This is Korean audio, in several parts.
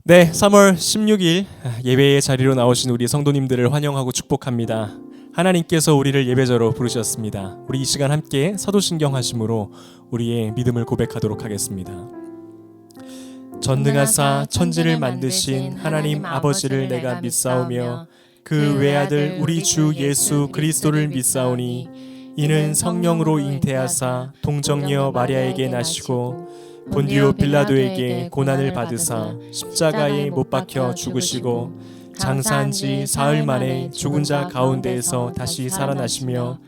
네, 3월 16일 예배의 자리로 나오신 우리 성도님들을 환영하고 축복합니다. 하나님께서 우리를 예배자로 부르셨습니다. 우리 이 시간 함께 사도신경 하심으로 우리의 믿음을 고백하도록 하겠습니다. 전능하사 천지를 만드신 하나님 아버지를 내가 믿사오며 그 외아들 우리 주 예수 그리스도를 믿사오니 이는 성령으로 잉태하사 동정녀 마리아에게 나시고 본디오 빌라도에게 고난을 받으사 십자가에 못 박혀 죽으시고 장사한 지 사흘 만에 죽은 자 가운데에서 다시 살아나시며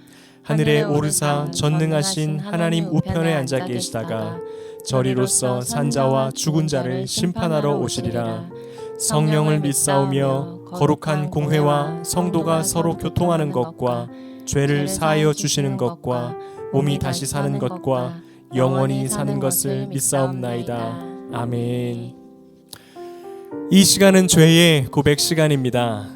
하늘에 오르사 전능하신 하나님 우편에 앉아 계시다가 저리로서 산자와 죽은 자를 심판하러 오시리라. 성령을 믿사오며 거룩한 공회와 성도가 서로 교통하는 것과 죄를 사하여 주시는 것과 몸이 다시 사는 것과 영원히 사는 것을 믿사옵나이다. 아멘. 이 시간은 죄의 고백 시간입니다.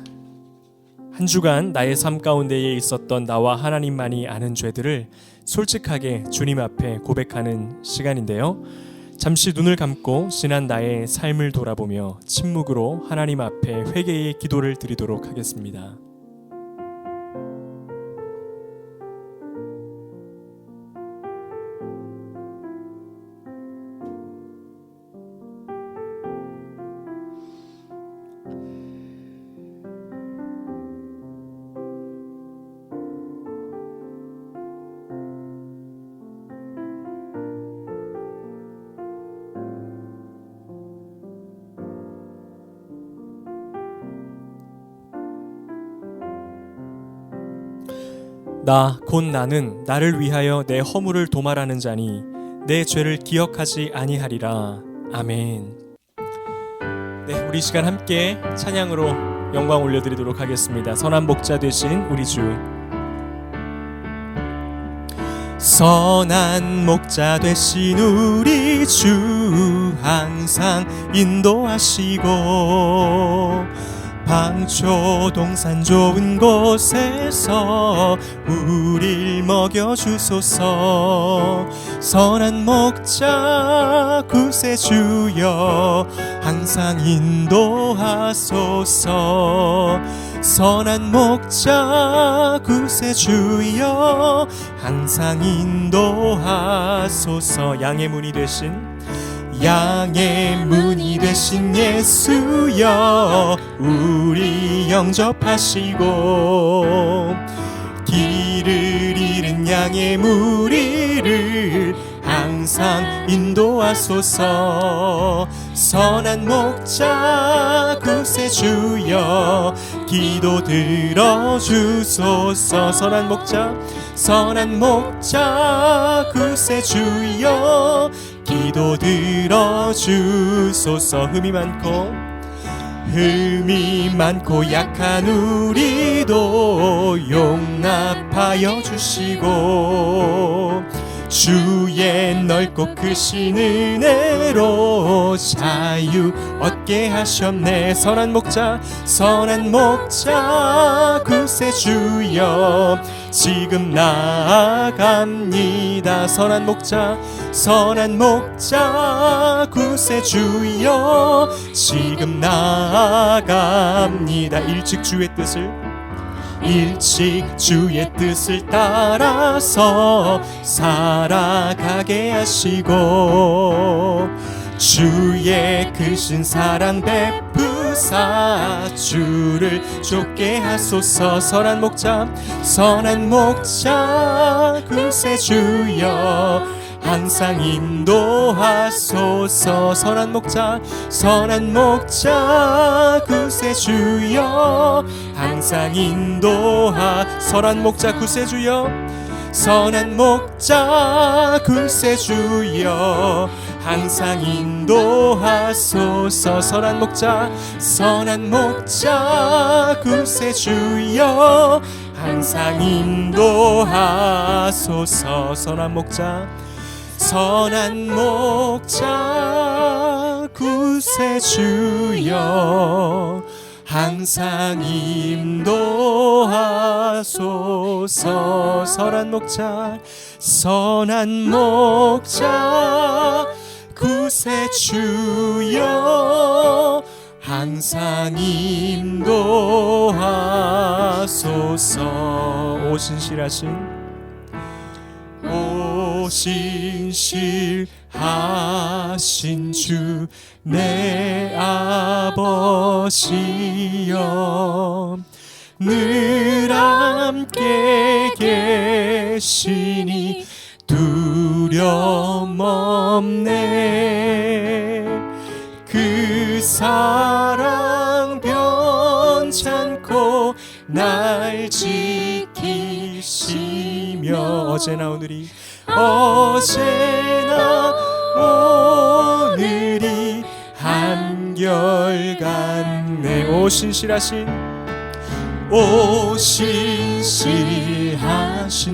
한 주간 나의 삶 가운데에 있었던 나와 하나님만이 아는 죄들을 솔직하게 주님 앞에 고백하는 시간인데요. 잠시 눈을 감고 지난 나의 삶을 돌아보며 침묵으로 하나님 앞에 회개의 기도를 드리도록 하겠습니다. 나 곧 나는 나를 위하여 내 허물을 도말하는 자니 내 죄를 기억하지 아니하리라. 아멘. 네, 우리 시간 함께 찬양으로 영광 올려드리도록 하겠습니다. 선한 목자 되신 우리 주. 선한 목자 되신 우리 주 항상 인도하시고 방초 동산 좋은 곳에서 우릴 먹여주소서. 선한 목자 구세주여 항상 인도하소서. 선한 목자 구세주여 항상 인도하소서. 양의 문이 되신 양의 문이 되신 예수여 우리 영접하시고 길을 잃은 양의 무리를 항상 인도하소서. 선한 목자 구세주여 기도 들어주소서. 선한 목자 구세주여 기도 들어주소서. 흠이 많고 약한 우리도 용납하여 주시고 주의 넓고 크신 은혜로 자유 얻게 하셨네. 선한 목자 구세주여 지금 나아갑니다. 선한 목자 구세주여 지금 나아갑니다. 일찍 주의 뜻을 따라서 살아가게 하시고 주의 크신 사랑 베푸사 주를 쫓게 하소서. 선한 목자 구세주여 항상 인도하소서. 선한 목자 구세주여 항상 선한 목자 구세주여 항상 인도하소서. 선한 목자 구세주여 항상 인도하소서. 선한 목자 구세주여 항상 인도하소서. 선한 목자 구세주여 항상 인도하소서. 오 신실하신 주 내 아버지여, 늘 함께 계시니 두려움 없네. 그 사랑 변찮고 날 지키시며, 어제나 오늘이 한결같네. 오 신실하신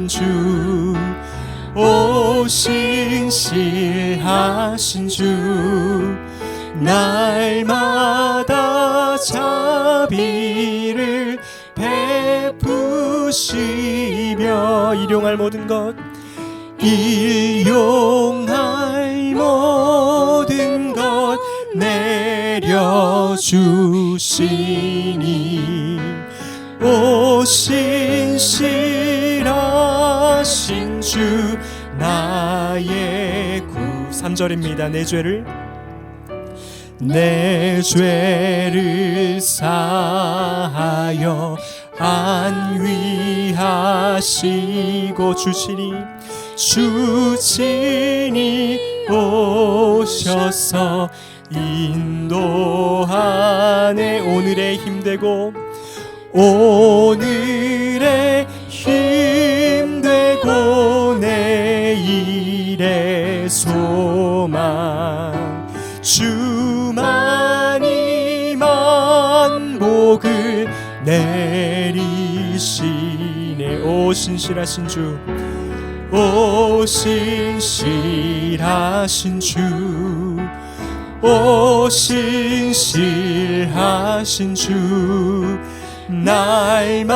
주, 오 신실하신 주, 날마다 자비를 베푸시며 일용할 모든 것 내려주시니. 오 신실하신 주 나의 구. 3절입니다. 내 죄를 사하여 안위하시고 주친이 오셔서 인도하네. 오늘의 힘되고 내일의 소망, 주만이 만복을 내리시네. 오 신실하신 주, 오 신실하신 주, 오 신실하신 주, 날마다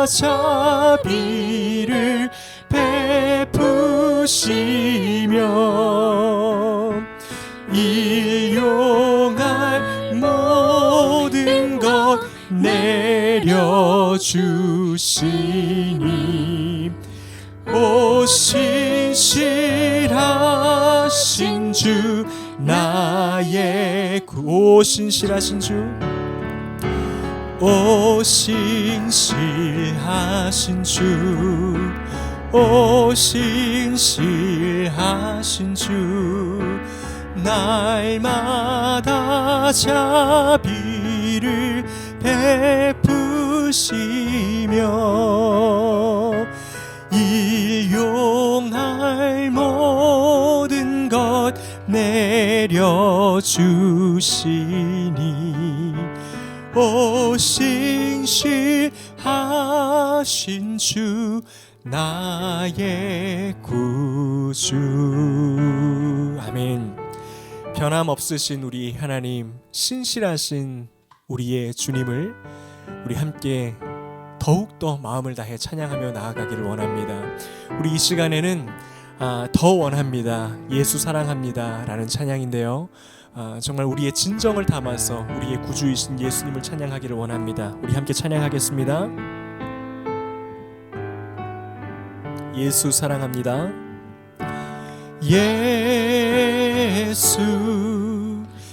자비를 베푸시며 일용할 모든 것 내려주시니. 오 신실하신 주 나의 구. 오 신실하신 주, 오 신실하신 주, 오 신실하신 주, 날마다 자비를 베푸시며 일용할 모든 것 내려주시니. 오 신실하신 주 나의 구주. 아멘. 변함없으신 우리 하나님, 신실하신 우리의 주님을 우리 함께 더욱더 마음을 다해 찬양하며 나아가기를 원합니다. 우리 이 시간에는 더 원합니다, 예수 사랑합니다 라는 찬양인데요, 정말 우리의 진정을 담아서 우리의 구주이신 예수님을 찬양하기를 원합니다. 우리 함께 찬양하겠습니다. 예수 사랑합니다. 예수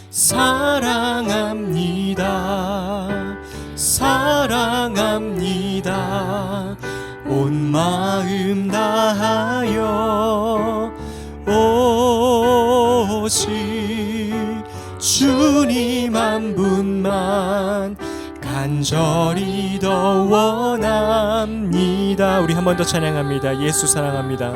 사랑합니다. 사랑합니다. 온 마음 다하여 오직 주님 한 분만 간절히 더 원합니다. 우리 한 번 더 찬양합니다. 예수 사랑합니다.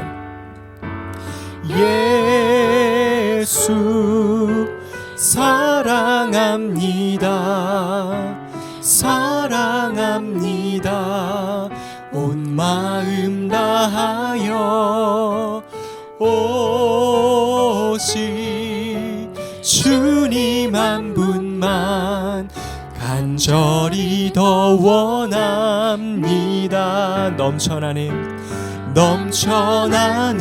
예수 사랑합니다. 사랑합니다. 온 마음 다하여 오직 주님 한 분만 간절히 더 원합니다. 넘쳐나네, 넘쳐나네,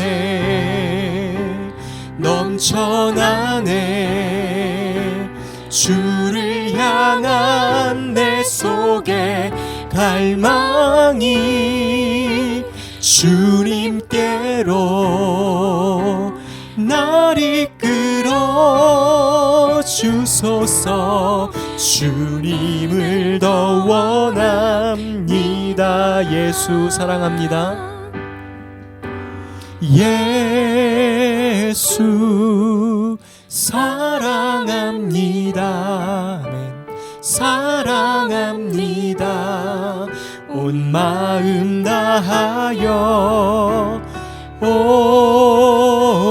넘쳐나네. 주를 향한 내 속에 갈망이 주님께로 날 이끌어 주소서. 주님을 더 원합니다. 예수 사랑합니다. 예수 사랑합니다. 아멘. 사랑합니다. 온 마음 다하여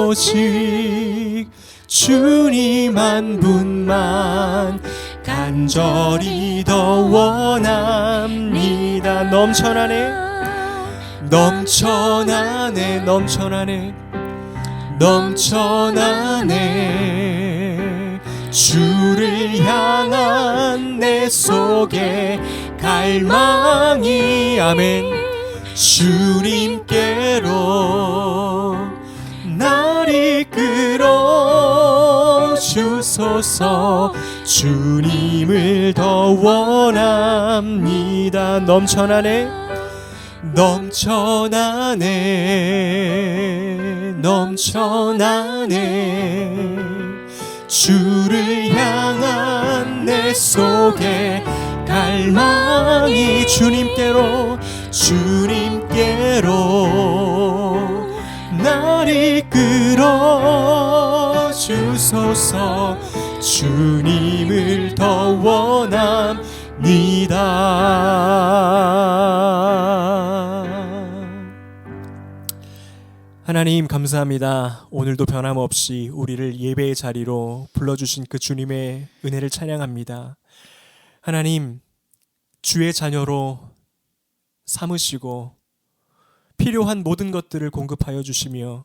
오직 주님 한 분만 간절히 더 원합니다. 넘쳐나네, 넘쳐나네, 넘쳐나네, 넘쳐나네. 주를 향한 내 속에 갈망이 아멘. 주님께로 날 이끌어 주소서. 주님을 더 원합니다. 넘쳐나네, 넘쳐나네, 넘쳐나네. 주를 향한 내 속에 갈망이 주님께로, 주님께로 날 이끌어 주소서. 주님을 더 원합니다. 하나님 감사합니다. 오늘도 변함없이 우리를 예배의 자리로 불러주신 그 주님의 은혜를 찬양합니다. 하나님, 주의 자녀로 삼으시고 필요한 모든 것들을 공급하여 주시며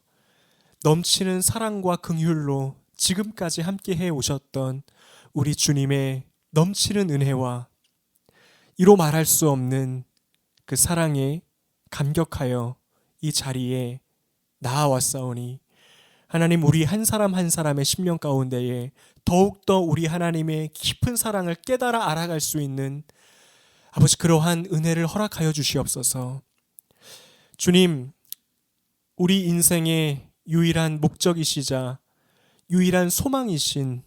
넘치는 사랑과 긍휼로 지금까지 함께해 오셨던 우리 주님의 넘치는 은혜와 이로 말할 수 없는 그 사랑에 감격하여 이 자리에 나아왔사오니 하나님, 우리 한 사람 한 사람의 심령 가운데에 더욱더 우리 하나님의 깊은 사랑을 깨달아 알아갈 수 있는 아버지 그러한 은혜를 허락하여 주시옵소서. 주님, 우리 인생의 유일한 목적이시자 유일한 소망이신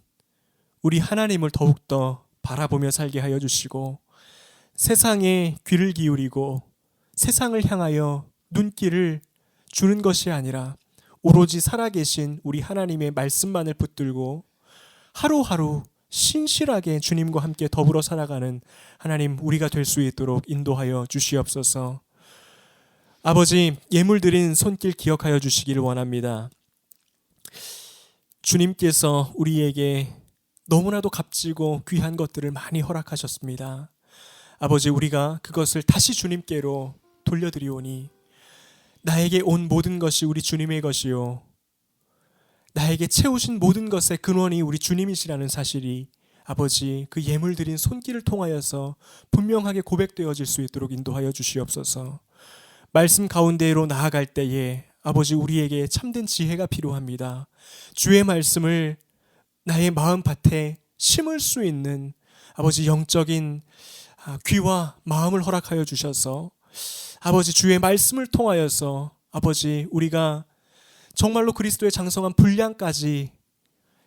우리 하나님을 더욱더 바라보며 살게 하여 주시고 세상에 귀를 기울이고 세상을 향하여 눈길을 주는 것이 아니라 오로지 살아계신 우리 하나님의 말씀만을 붙들고 하루하루 신실하게 주님과 함께 더불어 살아가는 하나님, 우리가 될 수 있도록 인도하여 주시옵소서. 아버지, 예물 드린 손길 기억하여 주시기를 원합니다. 주님께서 우리에게 너무나도 값지고 귀한 것들을 많이 허락하셨습니다. 아버지, 우리가 그것을 다시 주님께로 돌려드리오니 나에게 온 모든 것이 우리 주님의 것이요 나에게 채우신 모든 것의 근원이 우리 주님이시라는 사실이 아버지 그 예물 드린 손길을 통하여서 분명하게 고백되어질 수 있도록 인도하여 주시옵소서. 말씀 가운데로 나아갈 때에 아버지, 우리에게 참된 지혜가 필요합니다. 주의 말씀을 나의 마음밭에 심을 수 있는 아버지 영적인 귀와 마음을 허락하여 주셔서 아버지 주의 말씀을 통하여서 아버지 우리가 정말로 그리스도의 장성한 분량까지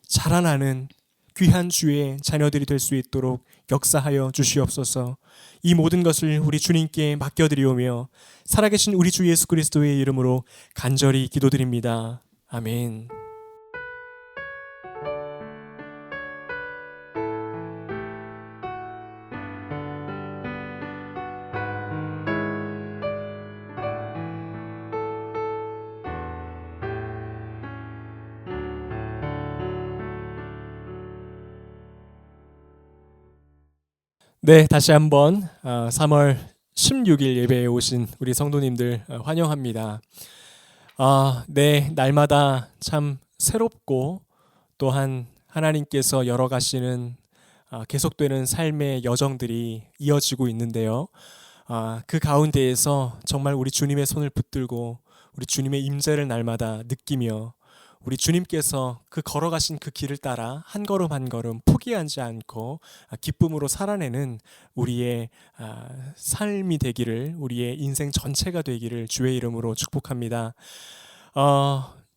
자라나는 귀한 주의 자녀들이 될 수 있도록 역사하여 주시옵소서. 이 모든 것을 우리 주님께 맡겨드리오며 살아계신 우리 주 예수 그리스도의 이름으로 간절히 기도드립니다. 아멘. 네, 다시 한번 3월 16일 예배에 오신 우리 성도님들 환영합니다. 네, 날마다 참 새롭고 또한 하나님께서 열어가시는 계속되는 삶의 여정들이 이어지고 있는데요. 그 가운데에서 정말 우리 주님의 손을 붙들고 우리 주님의 임재를 날마다 느끼며 우리 주님께서 그 걸어가신 그 길을 따라 한 걸음 한 걸음 포기하지 않고 기쁨으로 살아내는 우리의 삶이 되기를, 우리의 인생 전체가 되기를 주의 이름으로 축복합니다.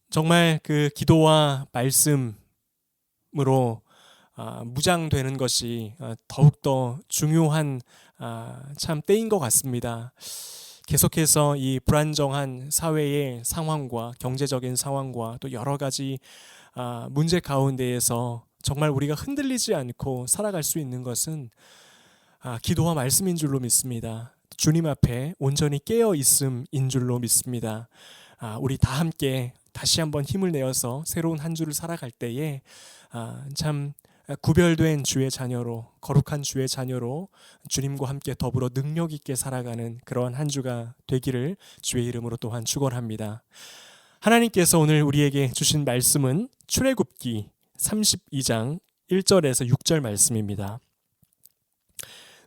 정말 그 기도와 말씀으로 무장되는 것이 더욱더 중요한 참 때인 것 같습니다. 계속해서 이 불안정한 사회의 상황과 경제적인 상황과 또 여러 가지 문제 가운데에서 정말 우리가 흔들리지 않고 살아갈 수 있는 것은 기도와 말씀인 줄로 믿습니다. 주님 앞에 온전히 깨어 있음인 줄로 믿습니다. 우리 다 함께 다시 한번 힘을 내어서 새로운 한 주를 살아갈 때에 참 구별된 주의 자녀로, 거룩한 주의 자녀로 주님과 함께 더불어 능력 있게 살아가는 그러한 한 주가 되기를 주의 이름으로 또한 축원합니다. 하나님께서 오늘 우리에게 주신 말씀은 출애굽기 32장 1절에서 6절 말씀입니다.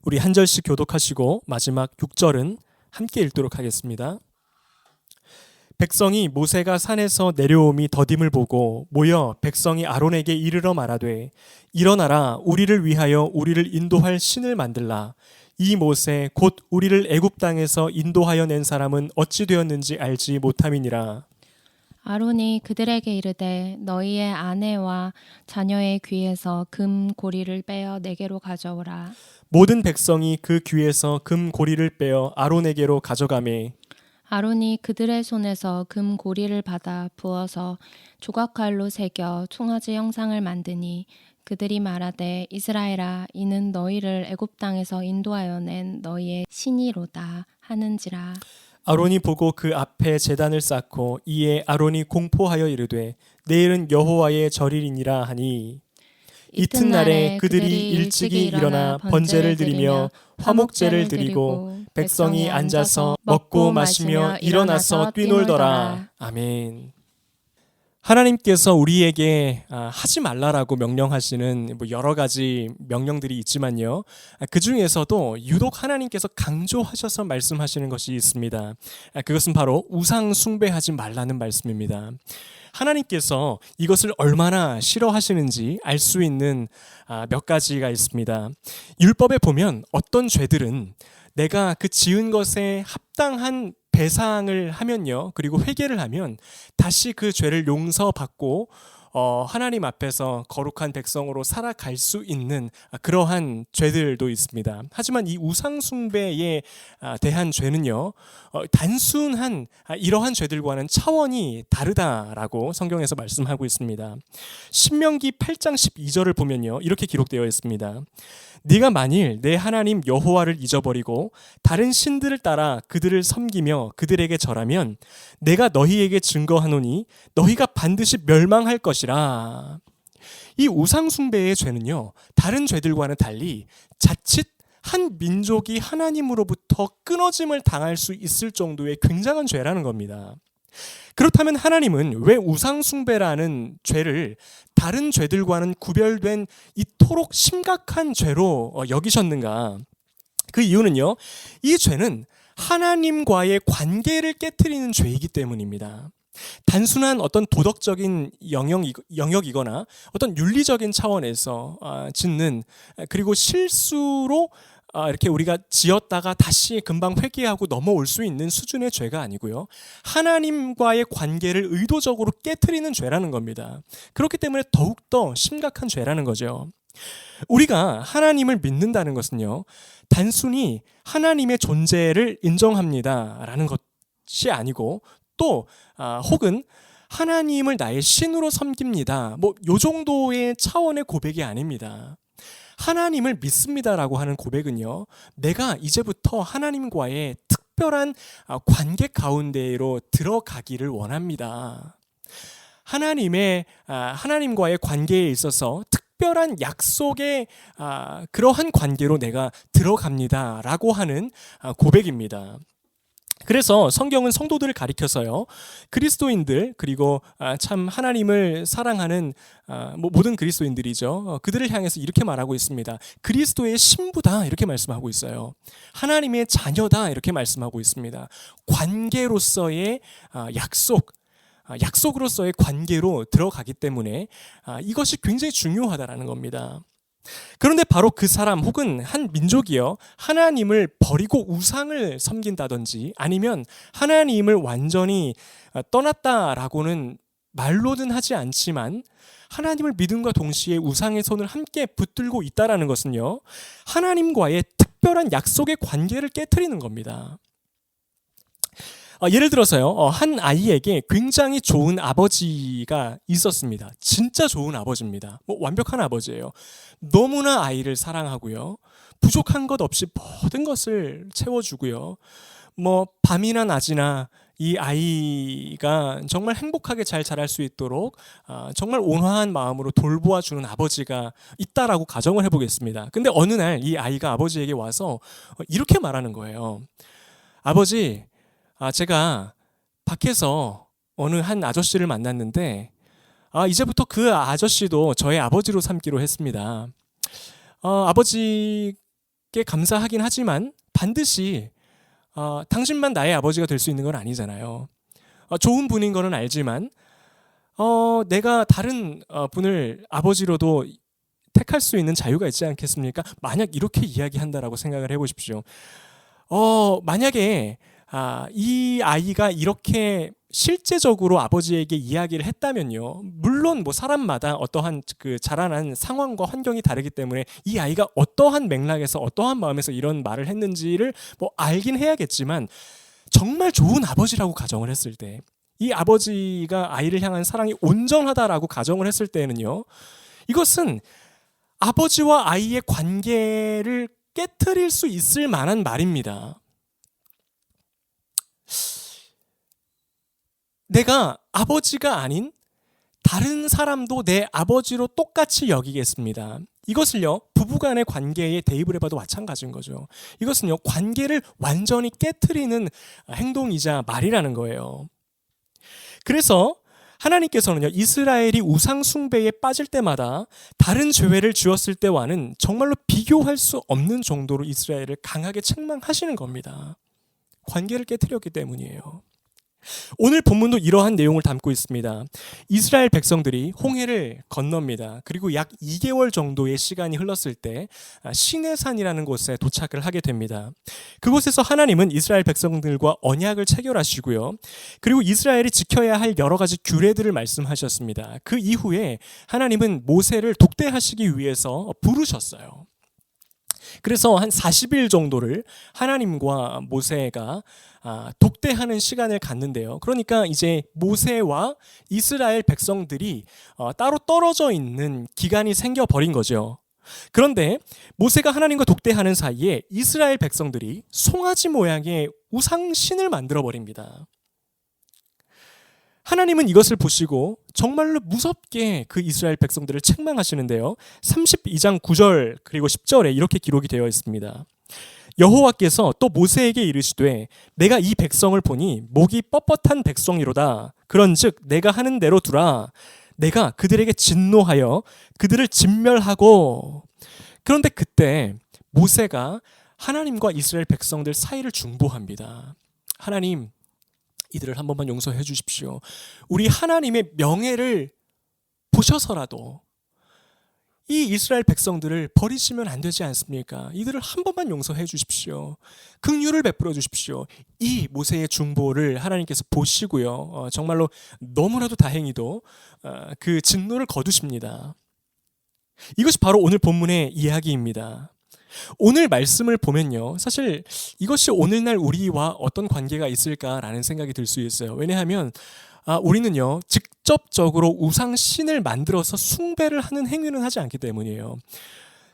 우리 한 절씩 교독하시고 마지막 6절은 함께 읽도록 하겠습니다. 백성이 모세가 산에서 내려옴이 더딤을 보고 모여 백성이 아론에게 이르러 말하되 일어나라, 우리를 위하여 우리를 인도할 신을 만들라. 이 모세 곧 우리를 애굽 땅에서 인도하여 낸 사람은 어찌 되었는지 알지 못함이니라. 아론이 그들에게 이르되 너희의 아내와 자녀의 귀에서 금 고리를 빼어 내게로 가져오라. 모든 백성이 그 귀에서 금 고리를 빼어 아론에게로 가져가매 아론이 그들의 손에서 금 고리를 받아 부어서 조각칼로 새겨 송아지 형상을 만드니 그들이 말하되 이스라엘아, 이는 너희를 애굽 땅에서 인도하여 낸 너희의 신이로다 하는지라. 아론이 보고 그 앞에 제단을 쌓고 이에 아론이 공포하여 이르되 내일은 여호와의 절일이니라 하니 이튿날에 그들이 일찍이 일어나 번제를 드리며 화목제를 드리고 백성이 앉아서 먹고 마시며 일어나서 뛰놀더라. 아멘. 하나님께서 우리에게 하지 말라라고 명령하시는 여러 가지 명령들이 있지만요, 그 중에서도 유독 하나님께서 강조하셔서 말씀하시는 것이 있습니다. 그것은 바로 우상 숭배하지 말라는 말씀입니다. 하나님께서 이것을 얼마나 싫어하시는지 알 수 있는 몇 가지가 있습니다. 율법에 보면 어떤 죄들은 내가 그 지은 것에 합당한 배상을 하면요, 그리고 회개를 하면 다시 그 죄를 용서받고 하나님 앞에서 거룩한 백성으로 살아갈 수 있는 그러한 죄들도 있습니다. 하지만 이 우상 숭배에 대한 죄는요, 단순한 이러한 죄들과는 차원이 다르다라고 성경에서 말씀하고 있습니다. 신명기 8장 12절을 보면요, 이렇게 기록되어 있습니다. 네가 만일 내 하나님 여호와를 잊어버리고 다른 신들을 따라 그들을 섬기며 그들에게 절하면 내가 너희에게 증거하노니 너희가 반드시 멸망할 것이라. 이 우상 숭배의 죄는요, 다른 죄들과는 달리 자칫 한 민족이 하나님으로부터 끊어짐을 당할 수 있을 정도의 굉장한 죄라는 겁니다. 그렇다면 하나님은 왜 우상 숭배라는 죄를 다른 죄들과는 구별된 이토록 심각한 죄로 여기셨는가? 그 이유는요, 이 죄는 하나님과의 관계를 깨트리는 죄이기 때문입니다. 단순한 어떤 도덕적인 영역이거나 어떤 윤리적인 차원에서 짓는, 그리고 실수로 이렇게 우리가 지었다가 다시 금방 회개하고 넘어올 수 있는 수준의 죄가 아니고요, 하나님과의 관계를 의도적으로 깨트리는 죄라는 겁니다. 그렇기 때문에 더욱더 심각한 죄라는 거죠. 우리가 하나님을 믿는다는 것은요, 단순히 하나님의 존재를 인정합니다라는 것이 아니고, 또 혹은 하나님을 나의 신으로 섬깁니다, 요 정도의 차원의 고백이 아닙니다. 하나님을 믿습니다라고 하는 고백은요, 내가 이제부터 하나님과의 특별한 관계 가운데로 들어가기를 원합니다. 하나님과의 관계에 있어서 특별한 약속의 그러한 관계로 내가 들어갑니다라고 하는 고백입니다. 그래서 성경은 성도들을 가리켜서요, 그리스도인들, 그리고 참 하나님을 사랑하는 모든 그리스도인들이죠, 그들을 향해서 이렇게 말하고 있습니다. 그리스도의 신부다, 이렇게 말씀하고 있어요. 하나님의 자녀다, 이렇게 말씀하고 있습니다. 관계로서의 약속, 약속으로서의 관계로 들어가기 때문에 이것이 굉장히 중요하다라는 겁니다. 그런데 바로 그 사람 혹은 한 민족이요, 하나님을 버리고 우상을 섬긴다든지 아니면 하나님을 완전히 떠났다라고는 말로는 하지 않지만 하나님을 믿음과 동시에 우상의 손을 함께 붙들고 있다라는 것은요, 하나님과의 특별한 약속의 관계를 깨트리는 겁니다. 예를 들어서요, 한 아이에게 굉장히 좋은 아버지가 있었습니다. 진짜 좋은 아버지입니다. 완벽한 아버지예요. 너무나 아이를 사랑하고요, 부족한 것 없이 모든 것을 채워주고요, 밤이나 낮이나 이 아이가 정말 행복하게 잘 자랄 수 있도록 정말 온화한 마음으로 돌보아주는 아버지가 있다라고 가정을 해보겠습니다. 근데 어느 날 이 아이가 아버지에게 와서 이렇게 말하는 거예요. 아버지, 제가 밖에서 어느 한 아저씨를 만났는데 이제부터 그 아저씨도 저의 아버지로 삼기로 했습니다. 아버지께 감사하긴 하지만 반드시 당신만 나의 아버지가 될 수 있는 건 아니잖아요. 좋은 분인 거는 알지만 내가 다른 분을 아버지로도 택할 수 있는 자유가 있지 않겠습니까? 만약 이렇게 이야기한다라고 생각을 해보십시오. 만약에 이 아이가 이렇게 실제적으로 아버지에게 이야기를 했다면요, 물론 사람마다 어떠한 그 자라난 상황과 환경이 다르기 때문에 이 아이가 어떠한 맥락에서 어떠한 마음에서 이런 말을 했는지를 알긴 해야겠지만, 정말 좋은 아버지라고 가정을 했을 때, 이 아버지가 아이를 향한 사랑이 온전하다라고 가정을 했을 때는요, 이것은 아버지와 아이의 관계를 깨트릴 수 있을 만한 말입니다. 내가 아버지가 아닌 다른 사람도 내 아버지로 똑같이 여기겠습니다. 이것을요, 부부간의 관계에 대입을 해봐도 마찬가지인 거죠. 이것은요, 관계를 완전히 깨트리는 행동이자 말이라는 거예요. 그래서 하나님께서는요, 이스라엘이 우상 숭배에 빠질 때마다 다른 죄를 지었을 때와는 정말로 비교할 수 없는 정도로 이스라엘을 강하게 책망하시는 겁니다. 관계를 깨트렸기 때문이에요. 오늘 본문도 이러한 내용을 담고 있습니다. 이스라엘 백성들이 홍해를 건넙니다. 그리고 약 2개월 정도의 시간이 흘렀을 때 시내산이라는 곳에 도착을 하게 됩니다. 그곳에서 하나님은 이스라엘 백성들과 언약을 체결하시고요, 그리고 이스라엘이 지켜야 할 여러 가지 규례들을 말씀하셨습니다. 그 이후에 하나님은 모세를 독대하시기 위해서 부르셨어요. 그래서 한 40일 정도를 하나님과 모세가 독대하는 시간을 갖는데요. 그러니까 이제 모세와 이스라엘 백성들이 따로 떨어져 있는 기간이 생겨버린 거죠. 그런데 모세가 하나님과 독대하는 사이에 이스라엘 백성들이 송아지 모양의 우상신을 만들어 버립니다. 하나님은 이것을 보시고 정말로 무섭게 그 이스라엘 백성들을 책망하시는데요. 32장 9절 그리고 10절에 이렇게 기록이 되어 있습니다. 여호와께서 또 모세에게 이르시되 내가 이 백성을 보니 목이 뻣뻣한 백성이로다. 그런즉 내가 하는 대로 두라. 내가 그들에게 진노하여 그들을 진멸하고. 그런데 그때 모세가 하나님과 이스라엘 백성들 사이를 중보합니다. 하나님, 이들을 한 번만 용서해 주십시오. 우리 하나님의 명예를 보셔서라도 이 이스라엘 백성들을 버리시면 안 되지 않습니까? 이들을 한 번만 용서해 주십시오. 긍휼을 베풀어 주십시오. 이 모세의 중보를 하나님께서 보시고요, 정말로 너무나도 다행히도 그 진노를 거두십니다. 이것이 바로 오늘 본문의 이야기입니다. 오늘 말씀을 보면요, 사실 이것이 오늘날 우리와 어떤 관계가 있을까라는 생각이 들 수 있어요. 왜냐하면 우리는요, 직접적으로 우상신을 만들어서 숭배를 하는 행위는 하지 않기 때문이에요.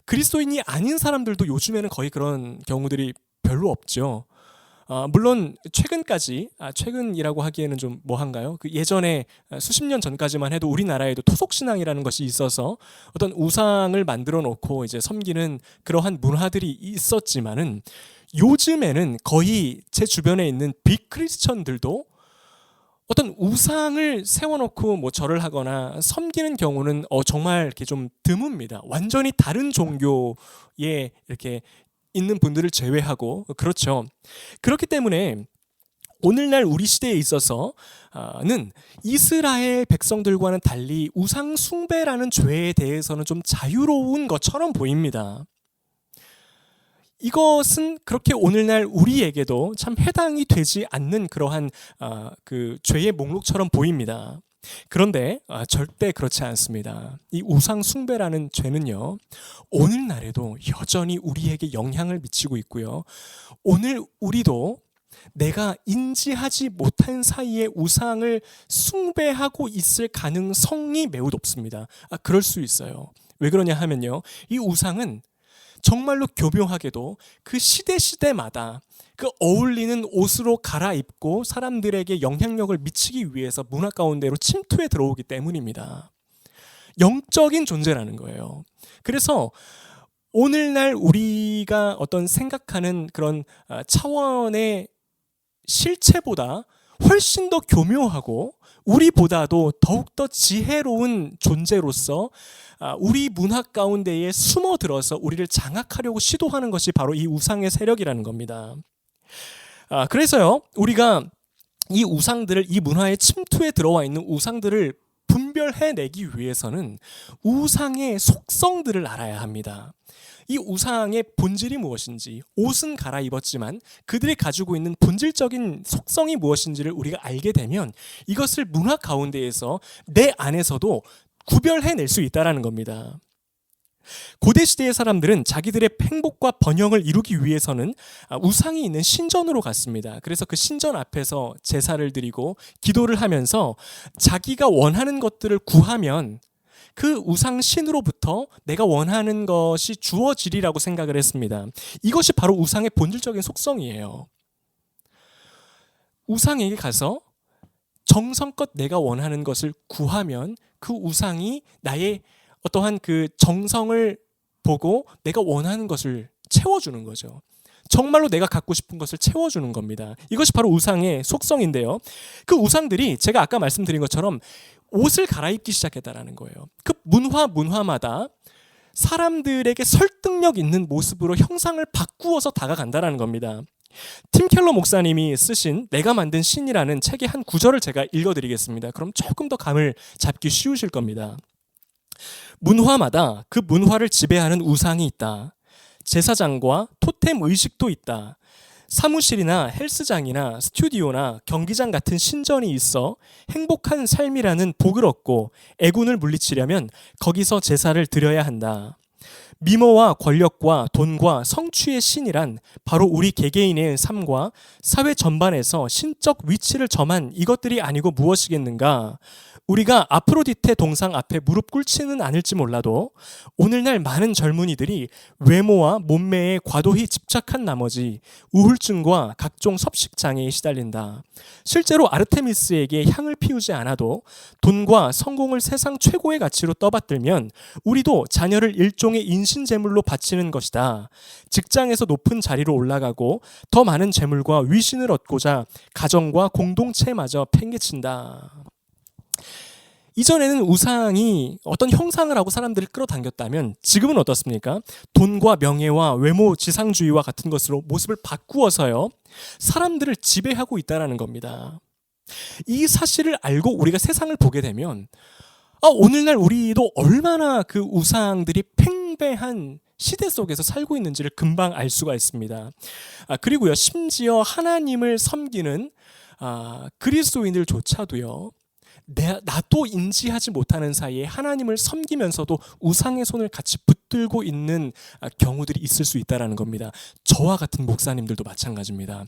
그리스도인이 아닌 사람들도 요즘에는 거의 그런 경우들이 별로 없죠. 물론 최근까지, 최근이라고 하기에는 좀 뭐한가요? 그 예전에 수십 년 전까지만 해도 우리나라에도 토속신앙이라는 것이 있어서 어떤 우상을 만들어 놓고 이제 섬기는 그러한 문화들이 있었지만은, 요즘에는 거의 제 주변에 있는 비크리스천들도 어떤 우상을 세워놓고 절을 하거나 섬기는 경우는 정말 이렇게 좀 드뭅니다. 완전히 다른 종교에 이렇게 있는 분들을 제외하고. 그렇죠. 그렇기 때문에 오늘날 우리 시대에 있어서는 이스라엘 백성들과는 달리 우상 숭배라는 죄에 대해서는 좀 자유로운 것처럼 보입니다. 이것은 그렇게 오늘날 우리에게도 참 해당이 되지 않는 그러한 그 죄의 목록처럼 보입니다. 그런데 절대 그렇지 않습니다. 이 우상 숭배라는 죄는요, 오늘날에도 여전히 우리에게 영향을 미치고 있고요. 오늘 우리도 내가 인지하지 못한 사이에 우상을 숭배하고 있을 가능성이 매우 높습니다. 그럴 수 있어요. 왜 그러냐 하면요, 이 우상은 정말로 교묘하게도 그 시대마다 그 어울리는 옷으로 갈아입고 사람들에게 영향력을 미치기 위해서 문화 가운데로 침투해 들어오기 때문입니다. 영적인 존재라는 거예요. 그래서 오늘날 우리가 어떤 생각하는 그런 차원의 실체보다 훨씬 더 교묘하고 우리보다도 더욱더 지혜로운 존재로서 우리 문화 가운데에 숨어들어서 우리를 장악하려고 시도하는 것이 바로 이 우상의 세력이라는 겁니다. 그래서요, 우리가 이 우상들을, 이 문화에 침투해 들어와 있는 우상들을 분별해내기 위해서는 우상의 속성들을 알아야 합니다. 이 우상의 본질이 무엇인지, 옷은 갈아입었지만 그들이 가지고 있는 본질적인 속성이 무엇인지를 우리가 알게 되면 이것을 문화 가운데에서 내 안에서도 구별해낼 수 있다는 겁니다. 고대 시대의 사람들은 자기들의 행복과 번영을 이루기 위해서는 우상이 있는 신전으로 갔습니다. 그래서 그 신전 앞에서 제사를 드리고 기도를 하면서 자기가 원하는 것들을 구하면 그 우상 신으로부터 내가 원하는 것이 주어지리라고 생각을 했습니다. 이것이 바로 우상의 본질적인 속성이에요. 우상에게 가서 정성껏 내가 원하는 것을 구하면 그 우상이 나의 어떠한 그 정성을 보고 내가 원하는 것을 채워주는 거죠. 정말로 내가 갖고 싶은 것을 채워주는 겁니다. 이것이 바로 우상의 속성인데요. 그 우상들이 제가 아까 말씀드린 것처럼 옷을 갈아입기 시작했다는 거예요. 그 문화마다 사람들에게 설득력 있는 모습으로 형상을 바꾸어서 다가간다는 겁니다. 팀 켈러 목사님이 쓰신 내가 만든 신이라는 책의 한 구절을 제가 읽어드리겠습니다. 그럼 조금 더 감을 잡기 쉬우실 겁니다. 문화마다 그 문화를 지배하는 우상이 있다. 제사장과 토템 의식도 있다. 사무실이나 헬스장이나 스튜디오나 경기장 같은 신전이 있어 행복한 삶이라는 복을 얻고 애군을 물리치려면 거기서 제사를 드려야 한다. 미모와 권력과 돈과 성취의 신이란 바로 우리 개개인의 삶과 사회 전반에서 신적 위치를 점한 이것들이 아니고 무엇이겠는가? 우리가 아프로디테 동상 앞에 무릎 꿇지는 않을지 몰라도 오늘날 많은 젊은이들이 외모와 몸매에 과도히 집착한 나머지 우울증과 각종 섭식장애에 시달린다. 실제로 아르테미스에게 향을 피우지 않아도 돈과 성공을 세상 최고의 가치로 떠받들면 우리도 자녀를 일종의 인신제물로 바치는 것이다. 직장에서 높은 자리로 올라가고 더 많은 재물과 위신을 얻고자 가정과 공동체마저 팽개친다. 이전에는 우상이 어떤 형상을 하고 사람들을 끌어당겼다면 지금은 어떻습니까? 돈과 명예와 외모 지상주의와 같은 것으로 모습을 바꾸어서요, 사람들을 지배하고 있다는 겁니다. 이 사실을 알고 우리가 세상을 보게 되면 오늘날 우리도 얼마나 그 우상들이 팽배한 시대 속에서 살고 있는지를 금방 알 수가 있습니다. 그리고요, 심지어 하나님을 섬기는 그리스도인들조차도요, 나도 인지하지 못하는 사이에 하나님을 섬기면서도 우상의 손을 같이 붙들고 있는 경우들이 있을 수 있다는 겁니다. 저와 같은 목사님들도 마찬가지입니다.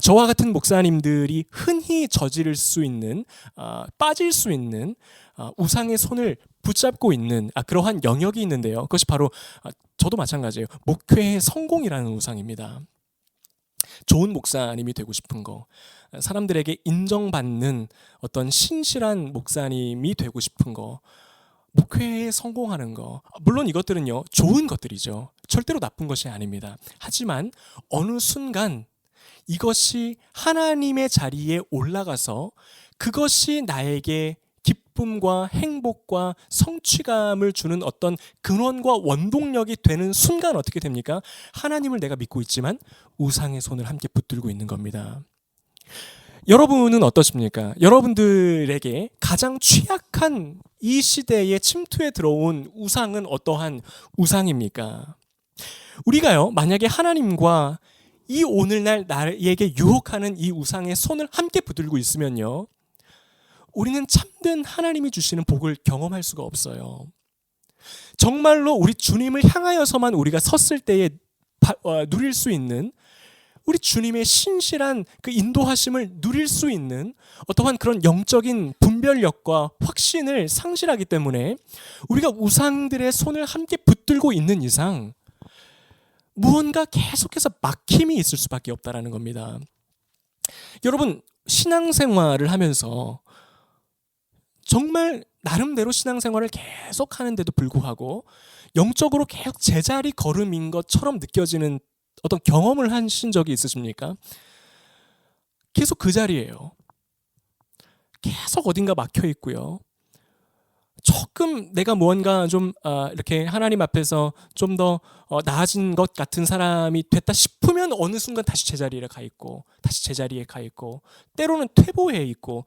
저와 같은 목사님들이 흔히 저지를 수 있는, 빠질 수 있는 우상의 손을 붙잡고 있는 그러한 영역이 있는데요. 그것이 바로 저도 마찬가지예요. 목회의 성공이라는 우상입니다. 좋은 목사님이 되고 싶은 거, 사람들에게 인정받는 어떤 신실한 목사님이 되고 싶은 거, 목회에 성공하는 거, 물론 이것들은요 좋은 것들이죠. 절대로 나쁜 것이 아닙니다. 하지만 어느 순간 이것이 하나님의 자리에 올라가서 그것이 나에게 기쁨과 행복과 성취감을 주는 어떤 근원과 원동력이 되는 순간 어떻게 됩니까? 하나님을 내가 믿고 있지만 우상의 손을 함께 붙들고 있는 겁니다. 여러분은 어떠십니까? 여러분들에게 가장 취약한 이 시대에 침투에 들어온 우상은 어떠한 우상입니까? 우리가요, 만약에 하나님과 이 오늘날 나에게 유혹하는 이 우상의 손을 함께 붙들고 있으면요, 우리는 참된 하나님이 주시는 복을 경험할 수가 없어요. 정말로 우리 주님을 향하여서만 우리가 섰을 때에 누릴 수 있는, 우리 주님의 신실한 그 인도하심을 누릴 수 있는 어떠한 그런 영적인 분별력과 확신을 상실하기 때문에 우리가 우상들의 손을 함께 붙들고 있는 이상 무언가 계속해서 막힘이 있을 수밖에 없다라는 겁니다. 여러분, 신앙생활을 하면서 정말 나름대로 신앙생활을 계속 하는데도 불구하고 영적으로 계속 제자리 걸음인 것처럼 느껴지는 어떤 경험을 하신 적이 있으십니까? 계속 그 자리예요. 계속 어딘가 막혀 있고요. 조금 내가 무언가 좀 이렇게 하나님 앞에서 좀 더 나아진 것 같은 사람이 됐다 싶으면 어느 순간 다시 제자리에 가 있고, 다시 제자리에 가 있고, 때로는 퇴보해 있고,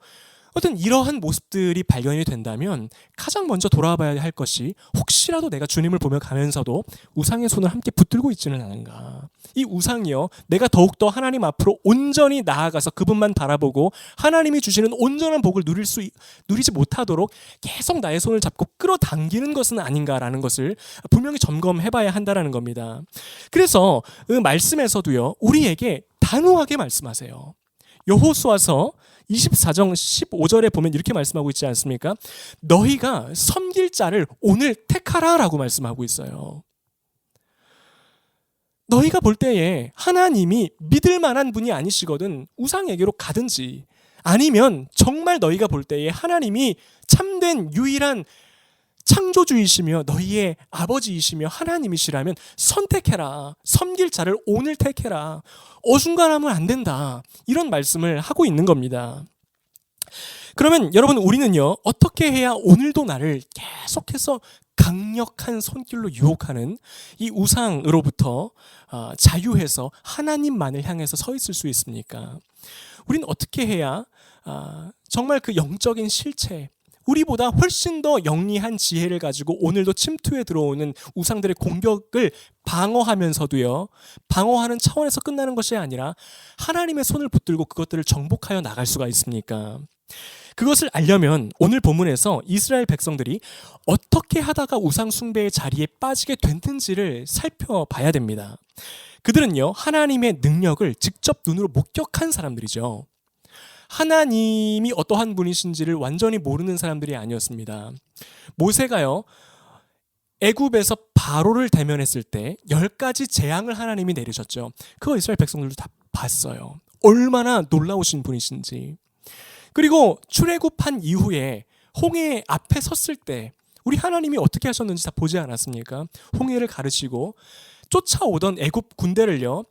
어떤 이러한 모습들이 발견이 된다면 가장 먼저 돌아봐야 할 것이, 혹시라도 내가 주님을 보며 가면서도 우상의 손을 함께 붙들고 있지는 않은가. 이 우상이요, 내가 더욱더 하나님 앞으로 온전히 나아가서 그분만 바라보고 하나님이 주시는 온전한 복을 누리지 못하도록 계속 나의 손을 잡고 끌어당기는 것은 아닌가라는 것을 분명히 점검해봐야 한다는 겁니다. 그래서 그 말씀에서도요, 우리에게 단호하게 말씀하세요. 여호수아서 24장 15절에 보면 이렇게 말씀하고 있지 않습니까? 너희가 섬길 자를 오늘 택하라 라고 말씀하고 있어요. 너희가 볼 때에 하나님이 믿을 만한 분이 아니시거든 우상에게로 가든지, 아니면 정말 너희가 볼 때에 하나님이 참된 유일한 창조주이시며 너희의 아버지이시며 하나님이시라면 선택해라. 섬길 자를 오늘 택해라. 어중간하면 안 된다. 이런 말씀을 하고 있는 겁니다. 그러면 여러분, 우리는요, 어떻게 해야 오늘도 나를 계속해서 강력한 손길로 유혹하는 이 우상으로부터 자유해서 하나님만을 향해서 서 있을 수 있습니까? 우리는 어떻게 해야 정말 그 영적인 실체, 우리보다 훨씬 더 영리한 지혜를 가지고 오늘도 침투에 들어오는 우상들의 공격을 방어하면서도요, 방어하는 차원에서 끝나는 것이 아니라 하나님의 손을 붙들고 그것들을 정복하여 나갈 수가 있습니까? 그것을 알려면 오늘 본문에서 이스라엘 백성들이 어떻게 하다가 우상 숭배의 자리에 빠지게 됐는지를 살펴봐야 됩니다. 그들은요, 하나님의 능력을 직접 눈으로 목격한 사람들이죠. 하나님이 어떠한 분이신지를 완전히 모르는 사람들이 아니었습니다. 모세가요, 애굽에서 바로를 대면했을 때 10가지 재앙을 하나님이 내리셨죠. 그거 이스라엘 백성들도 다 봤어요. 얼마나 놀라우신 분이신지. 그리고 출애굽한 이후에 홍해 앞에 섰을 때 우리 하나님이 어떻게 하셨는지 다 보지 않았습니까? 홍해를 가르시고 쫓아오던 애굽 군대를요,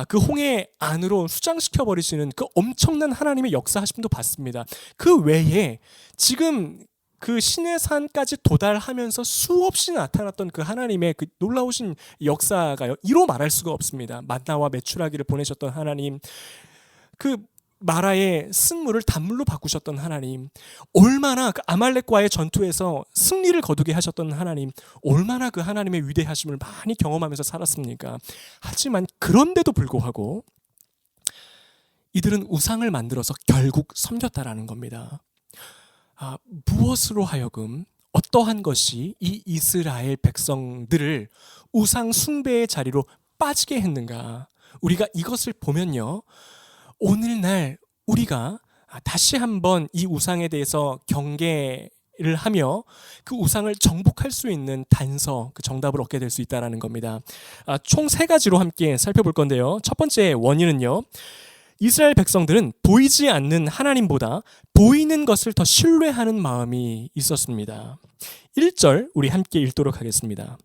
그 홍해 안으로 수장시켜 버리시는 그 엄청난 하나님의 역사하심도 봤습니다. 그 외에 지금 그 시내산까지 도달하면서 수없이 나타났던 그 하나님의 그 놀라우신 역사가요, 이로 말할 수가 없습니다. 만나와 메추라기를 보내셨던 하나님, 그 마라의 쓴물을 단물로 바꾸셨던 하나님, 얼마나 그 아말렉과의 전투에서 승리를 거두게 하셨던 하나님, 얼마나 그 하나님의 위대하심을 많이 경험하면서 살았습니까? 하지만 그런데도 불구하고 이들은 우상을 만들어서 결국 섬겼다라는 겁니다. 무엇으로 하여금 어떠한 것이 이 이스라엘 백성들을 우상 숭배의 자리로 빠지게 했는가? 우리가 이것을 보면요, 오늘날 우리가 다시 한번 이 우상에 대해서 경계를 하며 그 우상을 정복할 수 있는 단서, 그 정답을 얻게 될 수 있다는 겁니다. 총 3가지로 함께 살펴볼 건데요. 첫 번째 원인은요, 이스라엘 백성들은 보이지 않는 하나님보다 보이는 것을 더 신뢰하는 마음이 있었습니다. 1절 우리 함께 읽도록 하겠습니다.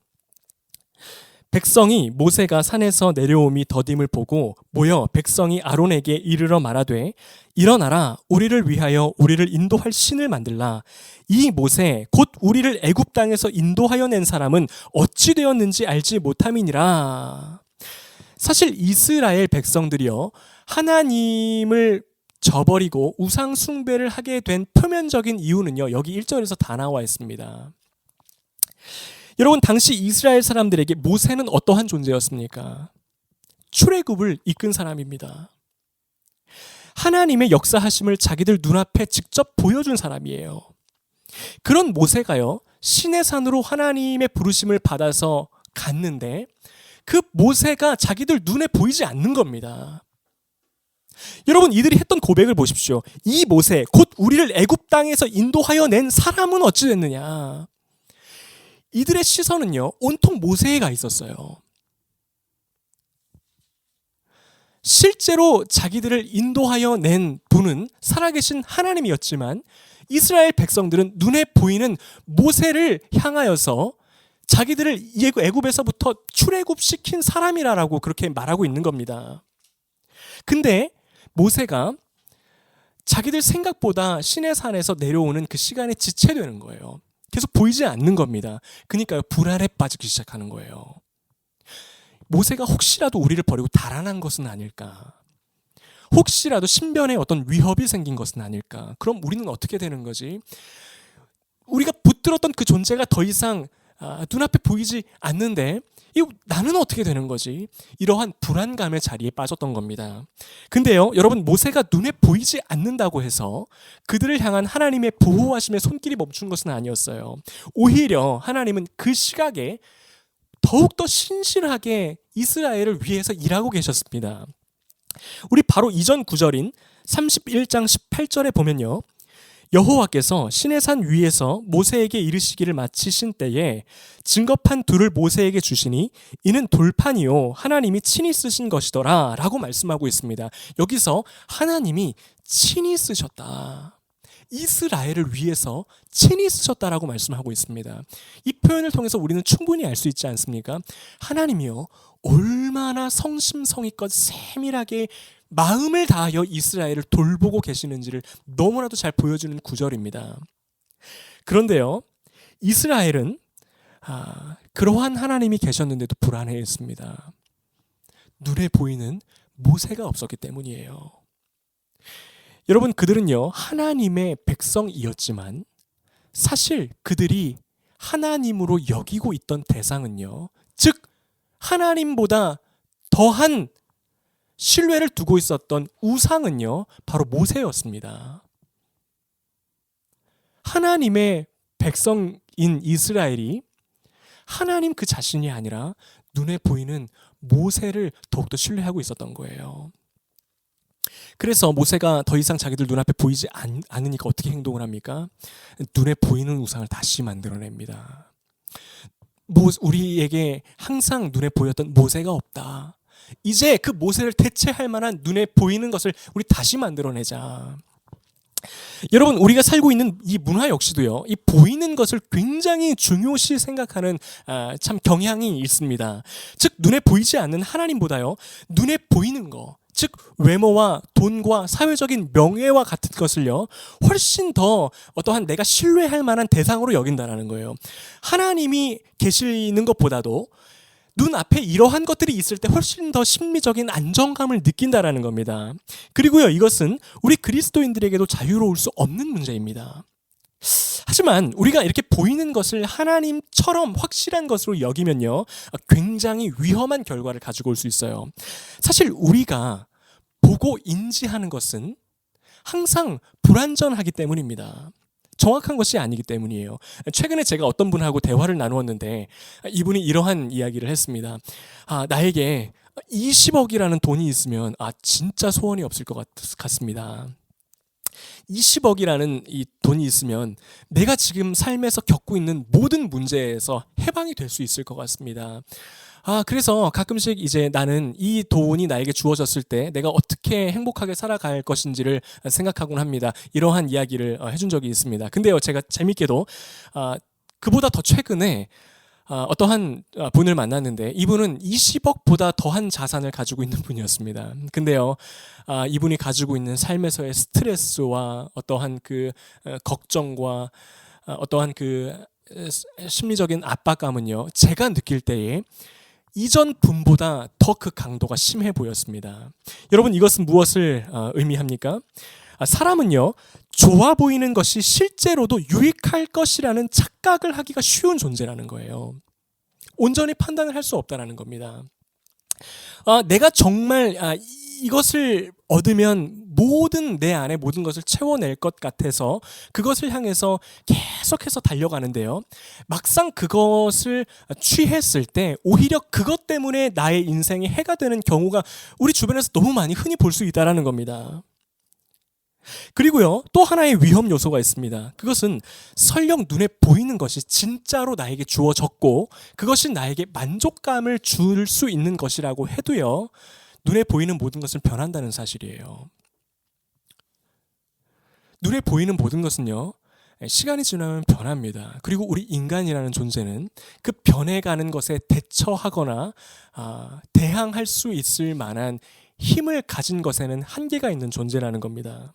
백성이 모세가 산에서 내려옴이 더딤을 보고 모여 백성이 아론에게 이르러 말하되 일어나라, 우리를 위하여 우리를 인도할 신을 만들라. 이 모세 곧 우리를 애굽 땅에서 인도하여 낸 사람은 어찌 되었는지 알지 못함이니라. 사실 이스라엘 백성들이요, 하나님을 저버리고 우상 숭배를 하게 된 표면적인 이유는요, 여기 1절에서 다 나와 있습니다. 여러분, 당시 이스라엘 사람들에게 모세는 어떠한 존재였습니까? 출애굽을 이끈 사람입니다. 하나님의 역사하심을 자기들 눈앞에 직접 보여준 사람이에요. 그런 모세가요, 시내산으로 하나님의 부르심을 받아서 갔는데 그 모세가 자기들 눈에 보이지 않는 겁니다. 여러분, 이들이 했던 고백을 보십시오. 이 모세, 곧 우리를 애굽 땅에서 인도하여 낸 사람은 어찌 됐느냐. 이들의 시선은요, 온통 모세에 가 있었어요. 실제로 자기들을 인도하여 낸 분은 살아계신 하나님이었지만 이스라엘 백성들은 눈에 보이는 모세를 향하여서 자기들을 애굽에서부터 출애굽시킨 사람이라고 그렇게 말하고 있는 겁니다. 근데 모세가 자기들 생각보다 시내산에서 내려오는 그 시간에 지체되는 거예요. 계속 보이지 않는 겁니다. 그러니까 불안에 빠지기 시작하는 거예요. 모세가 혹시라도 우리를 버리고 달아난 것은 아닐까? 혹시라도 신변에 어떤 위협이 생긴 것은 아닐까? 그럼 우리는 어떻게 되는 거지? 우리가 붙들었던 그 존재가 더 이상 눈앞에 보이지 않는데 나는 어떻게 되는 거지? 이러한 불안감의 자리에 빠졌던 겁니다. 근데요, 여러분, 모세가 눈에 보이지 않는다고 해서 그들을 향한 하나님의 보호하심의 손길이 멈춘 것은 아니었어요. 오히려 하나님은 그 시각에 더욱더 신실하게 이스라엘을 위해서 일하고 계셨습니다. 우리 바로 이전 구절인 31장 18절에 보면요, 여호와께서 시내산 위에서 모세에게 이르시기를 마치신 때에 증거판 둘을 모세에게 주시니 이는 돌판이요 하나님이 친히 쓰신 것이더라 라고 말씀하고 있습니다. 여기서 하나님이 친히 쓰셨다, 이스라엘을 위해서 친히 쓰셨다라고 말씀하고 있습니다. 이 표현을 통해서 우리는 충분히 알 수 있지 않습니까? 하나님이요, 얼마나 성심성의껏 세밀하게 마음을 다하여 이스라엘을 돌보고 계시는지를 너무나도 잘 보여주는 구절입니다. 그런데요, 이스라엘은 그러한 하나님이 계셨는데도 불안해했습니다. 눈에 보이는 모세가 없었기 때문이에요. 여러분, 그들은요, 하나님의 백성이었지만 사실 그들이 하나님으로 여기고 있던 대상은요, 즉 하나님보다 더한 신뢰를 두고 있었던 우상은요, 바로 모세였습니다. 하나님의 백성인 이스라엘이 하나님 그 자신이 아니라 눈에 보이는 모세를 더욱더 신뢰하고 있었던 거예요. 그래서 모세가 더 이상 자기들 눈앞에 보이지 않으니까 어떻게 행동을 합니까? 눈에 보이는 우상을 다시 만들어냅니다. 우리에게 항상 눈에 보였던 모세가 없다. 이제 그 모세를 대체할 만한 눈에 보이는 것을 우리 다시 만들어내자. 여러분, 우리가 살고 있는 이 문화 역시도요, 이 보이는 것을 굉장히 중요시 생각하는 참 경향이 있습니다. 즉, 눈에 보이지 않는 하나님보다요, 눈에 보이는 거, 즉 외모와 돈과 사회적인 명예와 같은 것을요, 훨씬 더 어떠한 내가 신뢰할 만한 대상으로 여긴다는 거예요. 하나님이 계시는 것보다도 눈앞에 이러한 것들이 있을 때 훨씬 더 심리적인 안정감을 느낀다라는 겁니다. 그리고요, 이것은 우리 그리스도인들에게도 자유로울 수 없는 문제입니다. 하지만 우리가 이렇게 보이는 것을 하나님처럼 확실한 것으로 여기면요, 굉장히 위험한 결과를 가지고 올 수 있어요. 사실 우리가 보고 인지하는 것은 항상 불완전하기 때문입니다. 정확한 것이 아니기 때문이에요. 최근에 제가 어떤 분하고 대화를 나누었는데 이분이 이러한 이야기를 했습니다. 나에게 20억이라는 돈이 있으면 진짜 소원이 없을 것 같습니다. 20억이라는 이 돈이 있으면 내가 지금 삶에서 겪고 있는 모든 문제에서 해방이 될 수 있을 것 같습니다. 그래서 가끔씩 이제 나는 이 돈이 나에게 주어졌을 때 내가 어떻게 행복하게 살아갈 것인지를 생각하곤 합니다. 이러한 이야기를 해준 적이 있습니다. 근데요, 제가 재밌게도 그보다 더 최근에 어떠한 분을 만났는데 이분은 20억보다 더한 자산을 가지고 있는 분이었습니다. 근데요, 이분이 가지고 있는 삶에서의 스트레스와 어떠한 그 걱정과 어떠한 그 심리적인 압박감은요, 제가 느낄 때에 이전 분보다 더 그 강도가 심해 보였습니다. 여러분, 이것은 무엇을 의미합니까? 사람은요, 좋아 보이는 것이 실제로도 유익할 것이라는 착각을 하기가 쉬운 존재라는 거예요. 온전히 판단을 할 수 없다는 겁니다. 내가 정말 이것을 얻으면 내 안에 모든 것을 채워낼 것 같아서 그것을 향해서 계속해서 달려가는데요. 막상 그것을 취했을 때 오히려 그것 때문에 나의 인생에 해가 되는 경우가 우리 주변에서 너무 많이 흔히 볼 수 있다는 겁니다. 그리고요, 또 하나의 위험 요소가 있습니다. 그것은 설령 눈에 보이는 것이 진짜로 나에게 주어졌고 그것이 나에게 만족감을 줄 수 있는 것이라고 해도요, 눈에 보이는 모든 것은 변한다는 사실이에요. 눈에 보이는 모든 것은요, 시간이 지나면 변합니다. 그리고 우리 인간이라는 존재는 그 변해가는 것에 대처하거나 대항할 수 있을 만한 힘을 가진 것에는 한계가 있는 존재라는 겁니다.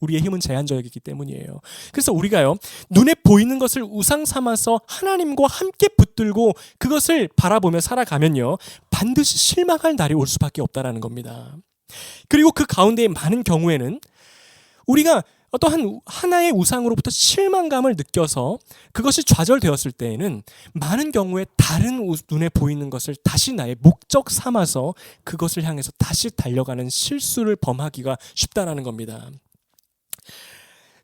우리의 힘은 제한적이기 때문이에요. 그래서 우리가요, 눈에 보이는 것을 우상 삼아서 하나님과 함께 붙들고 그것을 바라보며 살아가면요, 반드시 실망할 날이 올 수밖에 없다라는 겁니다. 그리고 그 가운데의 많은 경우에는 우리가 어떠한 하나의 우상으로부터 실망감을 느껴서 그것이 좌절되었을 때에는 많은 경우에 다른 눈에 보이는 것을 다시 나의 목적 삼아서 그것을 향해서 다시 달려가는 실수를 범하기가 쉽다라는 겁니다.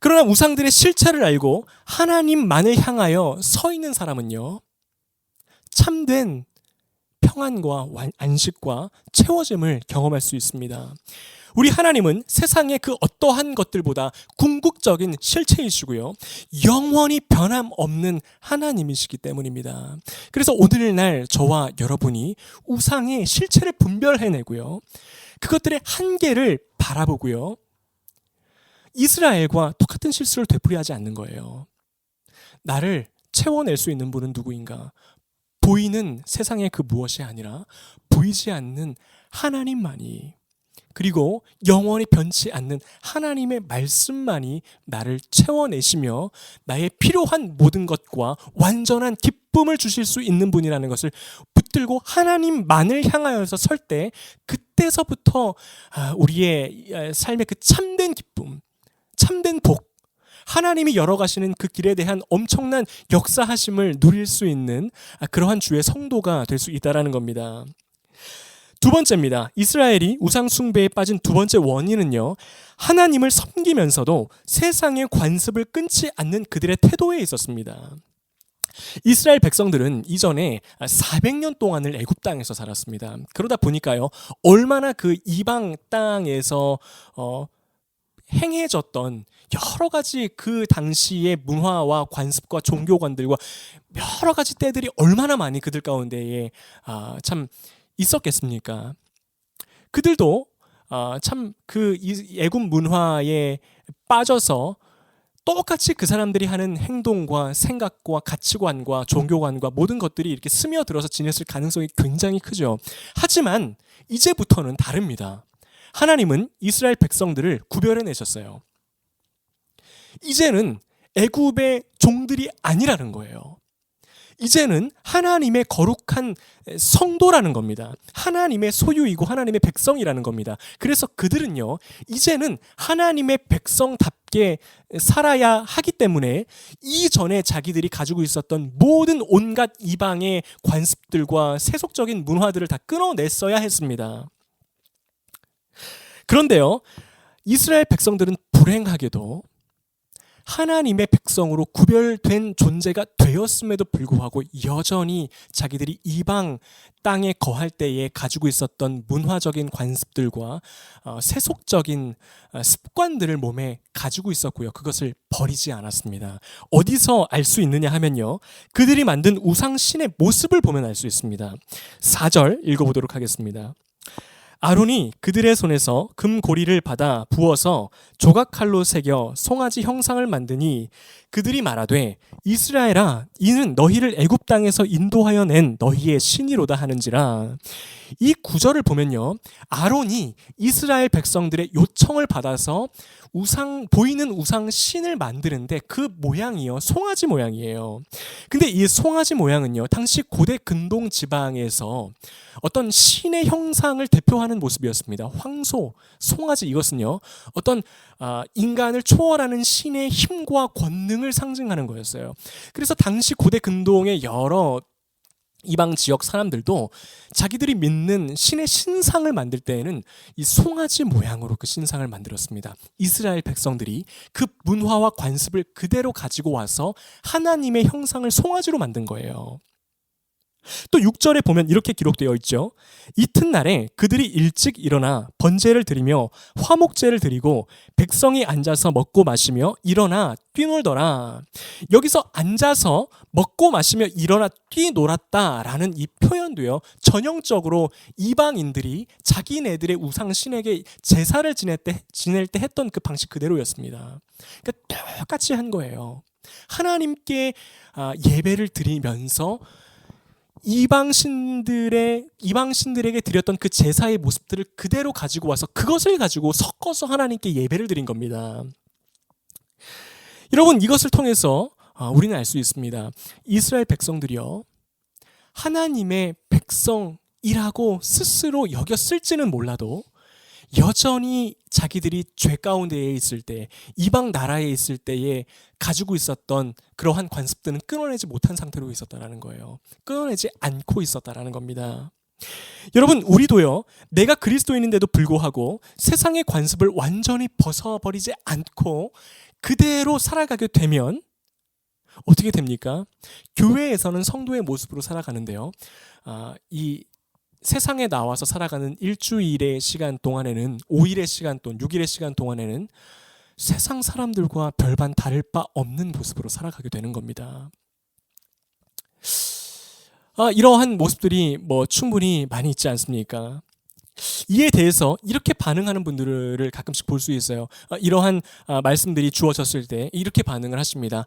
그러나 우상들의 실체를 알고 하나님만을 향하여 서 있는 사람은요, 참된 평안과 안식과 채워짐을 경험할 수 있습니다. 우리 하나님은 세상의 그 어떠한 것들보다 궁극적인 실체이시고요, 영원히 변함없는 하나님이시기 때문입니다. 그래서 오늘날 저와 여러분이 우상의 실체를 분별해내고요, 그것들의 한계를 바라보고요, 이스라엘과 똑같은 실수를 되풀이하지 않는 거예요. 나를 채워낼 수 있는 분은 누구인가? 보이는 세상의 그 무엇이 아니라 보이지 않는 하나님만이, 그리고 영원히 변치 않는 하나님의 말씀만이 나를 채워내시며 나의 필요한 모든 것과 완전한 기쁨을 주실 수 있는 분이라는 것을 붙들고 하나님만을 향하여서 설 때, 그때서부터 우리의 삶의 그 참된 기쁨, 참된 복, 하나님이 열어가시는 그 길에 대한 엄청난 역사하심을 누릴 수 있는 그러한 주의 성도가 될 수 있다는 겁니다. 두 번째입니다. 이스라엘이 우상 숭배에 빠진 두 번째 원인은요, 하나님을 섬기면서도 세상의 관습을 끊지 않는 그들의 태도에 있었습니다. 이스라엘 백성들은 이전에 400년 동안을 애굽 땅에서 살았습니다. 그러다 보니까요, 얼마나 그 이방 땅에서 행해졌던 여러 가지 그 당시의 문화와 관습과 종교관들과 여러 가지 때들이 얼마나 많이 그들 가운데에 참 있었겠습니까? 그들도 참 그 애굽 문화에 빠져서 똑같이 그 사람들이 하는 행동과 생각과 가치관과 종교관과 모든 것들이 이렇게 스며들어서 지냈을 가능성이 굉장히 크죠. 하지만 이제부터는 다릅니다. 하나님은 이스라엘 백성들을 구별해내셨어요. 이제는 애굽의 종들이 아니라는 거예요. 이제는 하나님의 거룩한 성도라는 겁니다. 하나님의 소유이고 하나님의 백성이라는 겁니다. 그래서 그들은요, 이제는 하나님의 백성답게 살아야 하기 때문에 이전에 자기들이 가지고 있었던 모든 온갖 이방의 관습들과 세속적인 문화들을 다 끊어냈어야 했습니다. 그런데요, 이스라엘 백성들은 불행하게도 하나님의 백성으로 구별된 존재가 되었음에도 불구하고 여전히 자기들이 이방 땅에 거할 때에 가지고 있었던 문화적인 관습들과 세속적인 습관들을 몸에 가지고 있었고요, 그것을 버리지 않았습니다. 어디서 알 수 있느냐 하면요, 그들이 만든 우상신의 모습을 보면 알 수 있습니다. 4절 읽어보도록 하겠습니다. 아론이 그들의 손에서 금고리를 받아 부어서 조각칼로 새겨 송아지 형상을 만드니 그들이 말하되 이스라엘아 이는 너희를 애굽 땅에서 인도하여 낸 너희의 신이로다 하는지라. 이 구절을 보면요, 아론이 이스라엘 백성들의 요청을 받아서 보이는 우상 신을 만드는데 그 모양이요 송아지 모양이에요. 근데 이 송아지 모양은요 당시 고대 근동 지방에서 어떤 신의 형상을 대표하는 모습이었습니다. 황소, 송아지, 이것은요 어떤 인간을 초월하는 신의 힘과 권능을 상징하는 거였어요. 그래서 당시 고대 근동의 여러 이방 지역 사람들도 자기들이 믿는 신의 신상을 만들 때에는 이 송아지 모양으로 그 신상을 만들었습니다. 이스라엘 백성들이 그 문화와 관습을 그대로 가지고 와서 하나님의 형상을 송아지로 만든 거예요. 또 6절에 보면 이렇게 기록되어 있죠. 이튿날에 그들이 일찍 일어나 번제를 드리며 화목제를 드리고 백성이 앉아서 먹고 마시며 일어나 뛰놀더라. 여기서 앉아서 먹고 마시며 일어나 뛰놀았다라는 이 표현도요, 전형적으로 이방인들이 자기네들의 우상신에게 제사를 지낼 때 했던 그 방식 그대로였습니다. 그러니까 똑같이 한 거예요. 하나님께 예배를 드리면서 이방신들에게 드렸던 그 제사의 모습들을 그대로 가지고 와서 그것을 가지고 섞어서 하나님께 예배를 드린 겁니다. 여러분, 이것을 통해서 우리는 알 수 있습니다. 이스라엘 백성들이요, 하나님의 백성이라고 스스로 여겼을지는 몰라도 여전히 자기들이 죄 가운데에 있을 때, 이방 나라에 있을 때에 가지고 있었던 그러한 관습들은 끊어내지 못한 상태로 있었다라는 거예요. 끊어내지 않고 있었다라는 겁니다. 여러분, 우리도요, 내가 그리스도인인데도 불구하고 세상의 관습을 완전히 벗어버리지 않고 그대로 살아가게 되면 어떻게 됩니까? 교회에서는 성도의 모습으로 살아가는데요, 이 세상에 나와서 살아가는 일주일의 시간 동안에는, 5일의 시간 또는 6일의 시간 동안에는 세상 사람들과 별반 다를 바 없는 모습으로 살아가게 되는 겁니다. 이러한 모습들이 충분히 많이 있지 않습니까? 이에 대해서 이렇게 반응하는 분들을 가끔씩 볼 수 있어요. 이러한 말씀들이 주어졌을 때 이렇게 반응을 하십니다.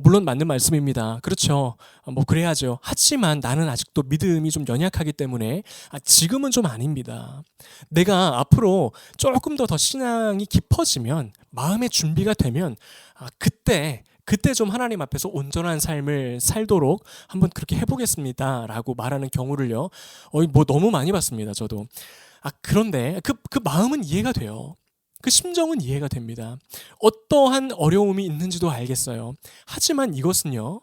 물론 맞는 말씀입니다. 그렇죠. 그래야죠. 하지만 나는 아직도 믿음이 좀 연약하기 때문에 지금은 좀 아닙니다. 내가 앞으로 조금 더 신앙이 깊어지면, 마음의 준비가 되면 그때 좀 하나님 앞에서 온전한 삶을 살도록 한번 그렇게 해보겠습니다 라고 말하는 경우를요, 너무 많이 봤습니다. 저도. 그런데 그 마음은 이해가 돼요. 그 심정은 이해가 됩니다. 어떠한 어려움이 있는지도 알겠어요. 하지만 이것은요,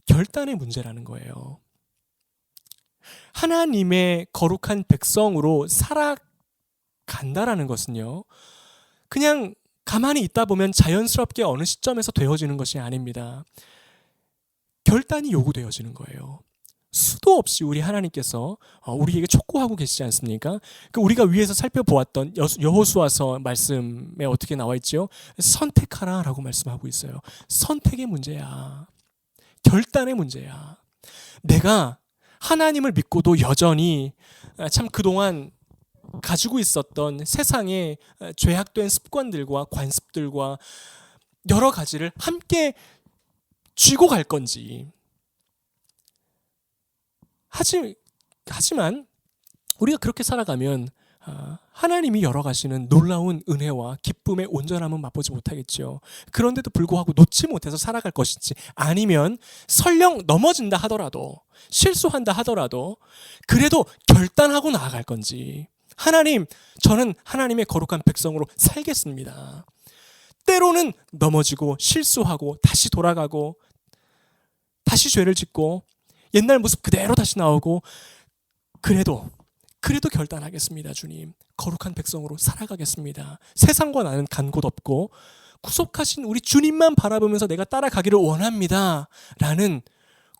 결단의 문제라는 거예요. 하나님의 거룩한 백성으로 살아간다라는 것은요, 그냥 가만히 있다 보면 자연스럽게 어느 시점에서 되어지는 것이 아닙니다. 결단이 요구되어지는 거예요. 수도 없이 우리 하나님께서 우리에게 촉구하고 계시지 않습니까? 우리가 위에서 살펴보았던 여호수아서 말씀에 어떻게 나와 있죠? 선택하라 라고 말씀하고 있어요. 선택의 문제야. 결단의 문제야. 내가 하나님을 믿고도 여전히 참 그동안 가지고 있었던 세상의 죄악된 습관들과 관습들과 여러 가지를 함께 쥐고 갈 건지. 하지만 우리가 그렇게 살아가면 하나님이 열어가시는 놀라운 은혜와 기쁨의 온전함은 맛보지 못하겠죠. 그런데도 불구하고 놓지 못해서 살아갈 것인지, 아니면 설령 넘어진다 하더라도, 실수한다 하더라도 그래도 결단하고 나아갈 건지. 하나님, 저는 하나님의 거룩한 백성으로 살겠습니다. 때로는 넘어지고 실수하고 다시 돌아가고 다시 죄를 짓고 옛날 모습 그대로 다시 나오고, 그래도 결단하겠습니다. 주님, 거룩한 백성으로 살아가겠습니다. 세상과 나는 간 곳 없고 구속하신 우리 주님만 바라보면서 내가 따라가기를 원합니다 라는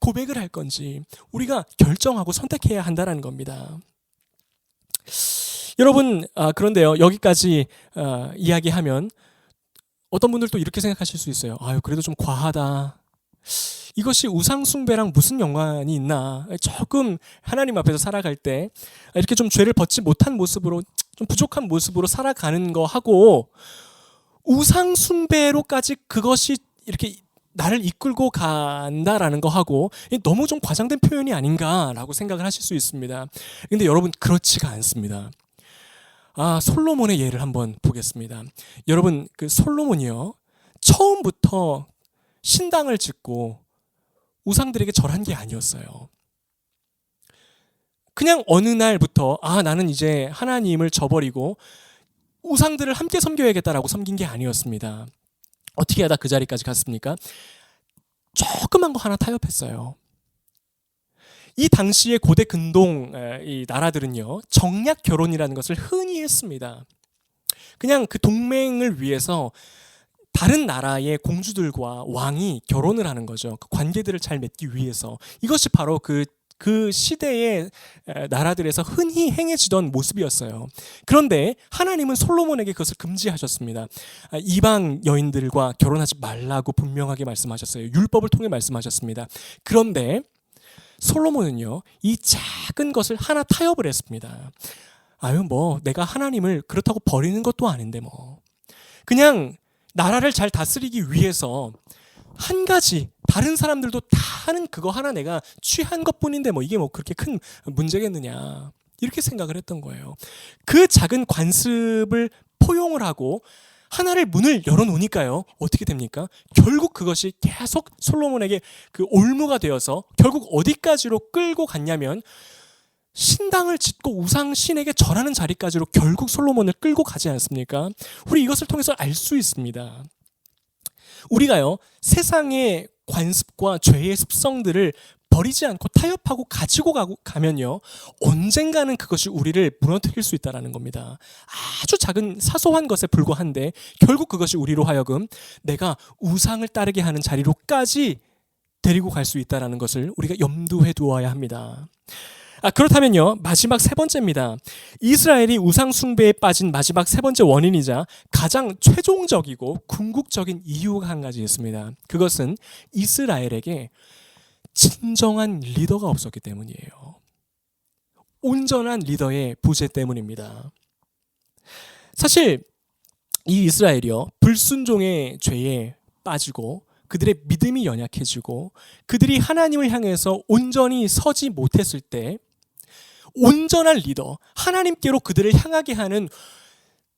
고백을 할 건지 우리가 결정하고 선택해야 한다는 겁니다. 여러분, 그런데요, 여기까지 이야기하면 어떤 분들도 이렇게 생각하실 수 있어요. 그래도 좀 과하다. 이것이 우상숭배랑 무슨 연관이 있나? 조금 하나님 앞에서 살아갈 때 이렇게 좀 죄를 벗지 못한 모습으로, 좀 부족한 모습으로 살아가는 거 하고 우상숭배로까지 그것이 이렇게 나를 이끌고 간다라는 거 하고 너무 좀 과장된 표현이 아닌가라고 생각을 하실 수 있습니다. 근데 여러분, 그렇지가 않습니다. 솔로몬의 예를 한번 보겠습니다. 여러분, 그 솔로몬이요, 처음부터 신당을 짓고 우상들에게 절한 게 아니었어요. 그냥 어느 날부터 나는 이제 하나님을 저버리고 우상들을 함께 섬겨야겠다라고 섬긴 게 아니었습니다. 어떻게 하다 그 자리까지 갔습니까? 조그만 거 하나 타협했어요. 이 당시의 고대 근동 이 나라들은요, 정략 결혼이라는 것을 흔히 했습니다. 그냥 그 동맹을 위해서 다른 나라의 공주들과 왕이 결혼을 하는 거죠. 그 관계들을 잘 맺기 위해서. 이것이 바로 그 시대의 나라들에서 흔히 행해지던 모습이었어요. 그런데 하나님은 솔로몬에게 그것을 금지하셨습니다. 이방 여인들과 결혼하지 말라고 분명하게 말씀하셨어요. 율법을 통해 말씀하셨습니다. 그런데 솔로몬은요, 이 작은 것을 하나 타협을 했습니다. 내가 하나님을 그렇다고 버리는 것도 아닌데 그냥 나라를 잘 다스리기 위해서 한 가지, 다른 사람들도 다 하는 그거 하나 내가 취한 것뿐인데 이게 그렇게 큰 문제겠느냐, 이렇게 생각을 했던 거예요. 그 작은 관습을 포용을 하고 하나를 문을 열어놓으니까요, 어떻게 됩니까? 결국 그것이 계속 솔로몬에게 그 올무가 되어서 결국 어디까지로 끌고 갔냐면 신당을 짓고 우상신에게 절하는 자리까지로 결국 솔로몬을 끌고 가지 않습니까? 우리 이것을 통해서 알 수 있습니다. 우리가요, 세상의 관습과 죄의 습성들을 버리지 않고 타협하고 가지고 가면요, 언젠가는 그것이 우리를 무너뜨릴 수 있다는 겁니다. 아주 작은 사소한 것에 불과한데 결국 그것이 우리로 하여금 내가 우상을 따르게 하는 자리로까지 데리고 갈 수 있다는 것을 우리가 염두에 두어야 합니다. 그렇다면요, 마지막 세 번째입니다. 이스라엘이 우상 숭배에 빠진 마지막 세 번째 원인이자 가장 최종적이고 궁극적인 이유가 한 가지 있습니다. 그것은 이스라엘에게 진정한 리더가 없었기 때문이에요. 온전한 리더의 부재 때문입니다. 사실 이 이스라엘이요, 불순종의 죄에 빠지고 그들의 믿음이 연약해지고 그들이 하나님을 향해서 온전히 서지 못했을 때 온전한 리더, 하나님께로 그들을 향하게 하는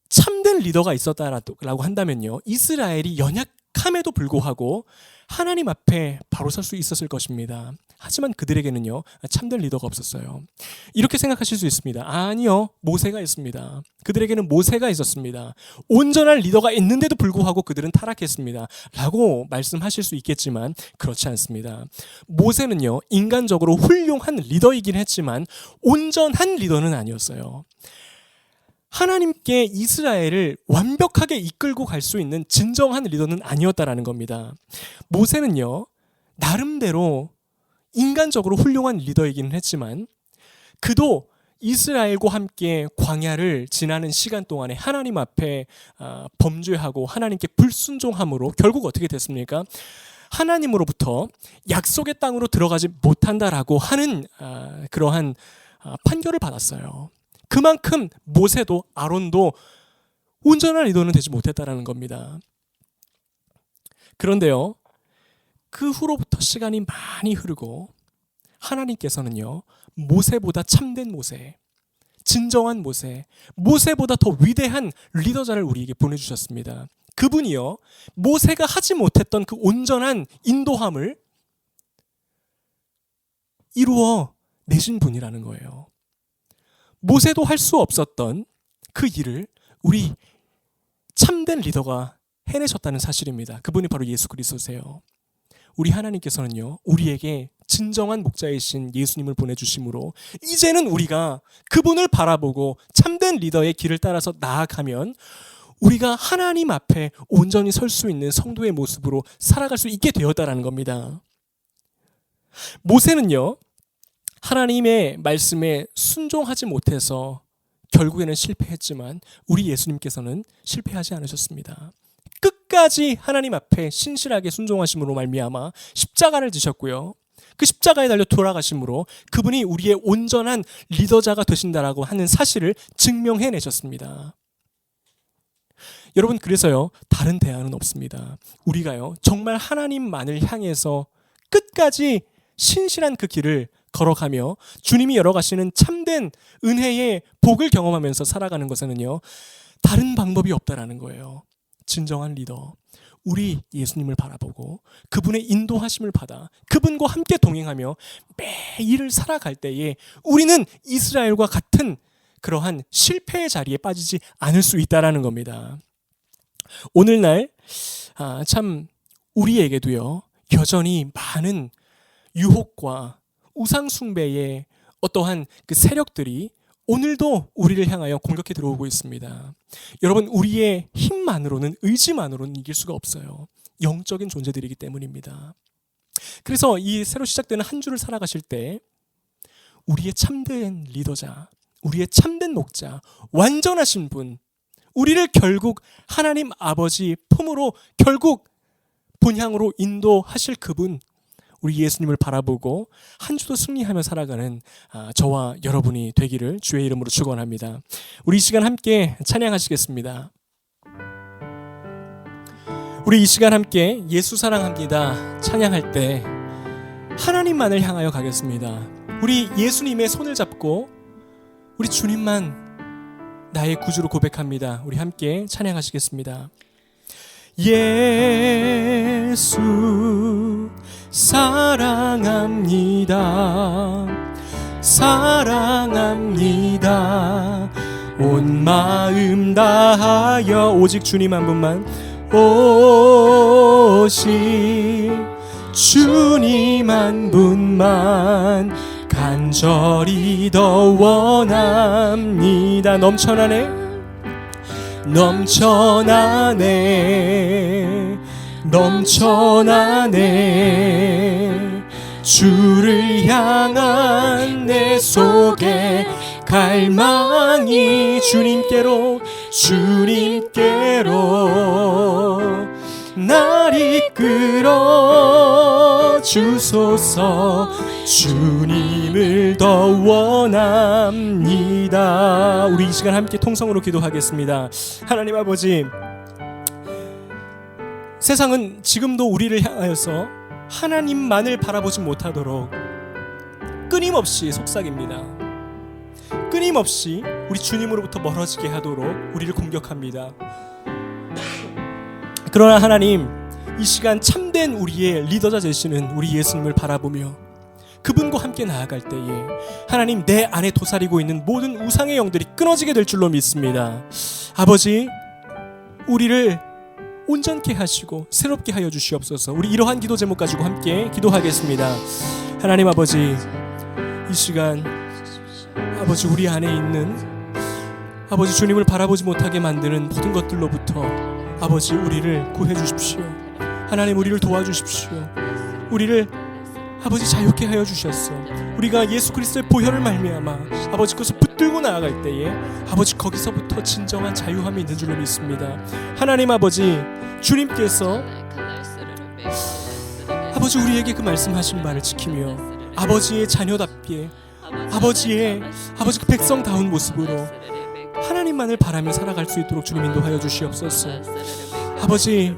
참된 리더가 있었다라고 한다면요, 이스라엘이 연약함에도 불구하고 하나님 앞에 바로 설 수 있었을 것입니다. 하지만 그들에게는요, 참된 리더가 없었어요. 이렇게 생각하실 수 있습니다. 아니요, 모세가 있습니다. 그들에게는 모세가 있었습니다. 온전한 리더가 있는데도 불구하고 그들은 타락했습니다 라고 말씀하실 수 있겠지만 그렇지 않습니다. 모세는요, 인간적으로 훌륭한 리더이긴 했지만 온전한 리더는 아니었어요. 하나님께 이스라엘을 완벽하게 이끌고 갈 수 있는 진정한 리더는 아니었다라는 겁니다. 모세는요, 나름대로 인간적으로 훌륭한 리더이기는 했지만 그도 이스라엘과 함께 광야를 지나는 시간 동안에 하나님 앞에 범죄하고 하나님께 불순종함으로 결국 어떻게 됐습니까? 하나님으로부터 약속의 땅으로 들어가지 못한다라고 하는 그러한 판결을 받았어요. 그만큼 모세도 아론도 온전한 리더는 되지 못했다라는 겁니다. 그런데요, 그 후로부터 시간이 많이 흐르고 하나님께서는요, 모세보다 참된 모세, 진정한 모세, 모세보다 더 위대한 리더자를 우리에게 보내주셨습니다. 그분이요, 모세가 하지 못했던 그 온전한 인도함을 이루어 내신 분이라는 거예요. 모세도 할 수 없었던 그 일을 우리 참된 리더가 해내셨다는 사실입니다. 그분이 바로 예수 그리스도세요. 우리 하나님께서는요, 우리에게 진정한 목자이신 예수님을 보내주심으로 이제는 우리가 그분을 바라보고 참된 리더의 길을 따라서 나아가면 우리가 하나님 앞에 온전히 설 수 있는 성도의 모습으로 살아갈 수 있게 되었다라는 겁니다. 모세는요, 하나님의 말씀에 순종하지 못해서 결국에는 실패했지만 우리 예수님께서는 실패하지 않으셨습니다. 끝까지 하나님 앞에 신실하게 순종하심으로 말미암아 십자가를 지셨고요. 그 십자가에 달려 돌아가심으로 그분이 우리의 온전한 리더자가 되신다라고 하는 사실을 증명해내셨습니다. 여러분, 그래서요, 다른 대안은 없습니다. 우리가요, 정말 하나님만을 향해서 끝까지 신실한 그 길을 걸어가며 주님이 열어가시는 참된 은혜의 복을 경험하면서 살아가는 것에는요, 다른 방법이 없다라는 거예요. 진정한 리더, 우리 예수님을 바라보고 그분의 인도하심을 받아 그분과 함께 동행하며 매일을 살아갈 때에 우리는 이스라엘과 같은 그러한 실패의 자리에 빠지지 않을 수 있다라는 겁니다. 오늘날 참 우리에게도요, 여전히 많은 유혹과 우상숭배의 어떠한 그 세력들이 오늘도 우리를 향하여 공격해 들어오고 있습니다. 여러분, 우리의 힘만으로는, 의지만으로는 이길 수가 없어요. 영적인 존재들이기 때문입니다. 그래서 이 새로 시작되는 한 주를 살아가실 때 우리의 참된 리더자, 우리의 참된 목자, 완전하신 분, 우리를 결국 하나님 아버지 품으로 결국 본향으로 인도하실 그분, 우리 예수님을 바라보고 한 주도 승리하며 살아가는 저와 여러분이 되기를 주의 이름으로 축원합니다. 우리 이 시간 함께 찬양하시겠습니다. 우리 이 시간 함께 예수 사랑합니다 찬양할 때 하나님만을 향하여 가겠습니다. 우리 예수님의 손을 잡고 우리 주님만 나의 구주로 고백합니다. 우리 함께 찬양하시겠습니다. 예수 사랑합니다. 사랑합니다. 온 마음 다하여 오직 주님 한 분만, 오직 주님 한 분만 간절히 더 원합니다. 넘쳐나네 넘쳐나네 넘쳐나네 주를 향한 내 속에 갈망이 주님께로 날 이끌어 주소서. 주님을 더 원합니다. 우리 이 시간 함께 통성으로 기도하겠습니다. 하나님 아버지, 세상은 지금도 우리를 향하여서 하나님만을 바라보지 못하도록 끊임없이 속삭입니다. 끊임없이 우리 주님으로부터 멀어지게 하도록 우리를 공격합니다. 그러나 하나님, 이 시간 참된 우리의 리더자 되시는 우리 예수님을 바라보며 그분과 함께 나아갈 때에 하나님, 내 안에 도사리고 있는 모든 우상의 영들이 끊어지게 될 줄로 믿습니다. 아버지, 우리를 온전케 하시고 새롭게 하여 주시옵소서. 우리 이러한 기도 제목 가지고 함께 기도하겠습니다. 하나님 아버지, 이 시간 아버지, 우리 안에 있는 아버지 주님을 바라보지 못하게 만드는 모든 것들로부터 아버지 우리를 구해 주십시오. 하나님, 우리를 도와주십시오. 우리를 아버지 자유케 하여 주셨어. 우리가 예수 그리스도의 보혈을 말미암아 아버지 그것을 붙들고 나아갈 때에 아버지 거기서부터 진정한 자유함이 있는 줄로 믿습니다. 하나님 아버지, 주님께서 아버지 우리에게 그 말씀하신 바를 지키며 아버지의 자녀답게 아버지 그 백성다운 모습으로 하나님만을 바라며 살아갈 수 있도록 주님 인도하여 주시옵소서. 아버지,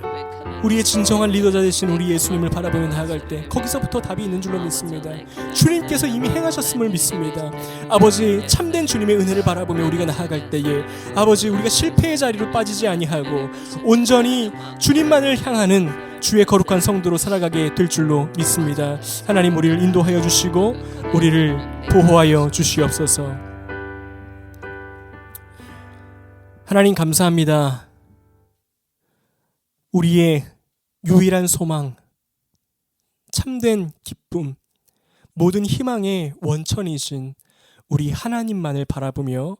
우리의 진정한 리더자 되신 우리 예수님을 바라보며 나아갈 때 거기서부터 답이 있는 줄로 믿습니다. 주님께서 이미 행하셨음을 믿습니다. 아버지, 참된 주님의 은혜를 바라보며 우리가 나아갈 때에 아버지, 우리가 실패의 자리로 빠지지 아니하고 온전히 주님만을 향하는 주의 거룩한 성도로 살아가게 될 줄로 믿습니다. 하나님, 우리를 인도하여 주시고 우리를 보호하여 주시옵소서. 하나님 감사합니다. 우리의 유일한 소망, 참된 기쁨, 모든 희망의 원천이신 우리 하나님만을 바라보며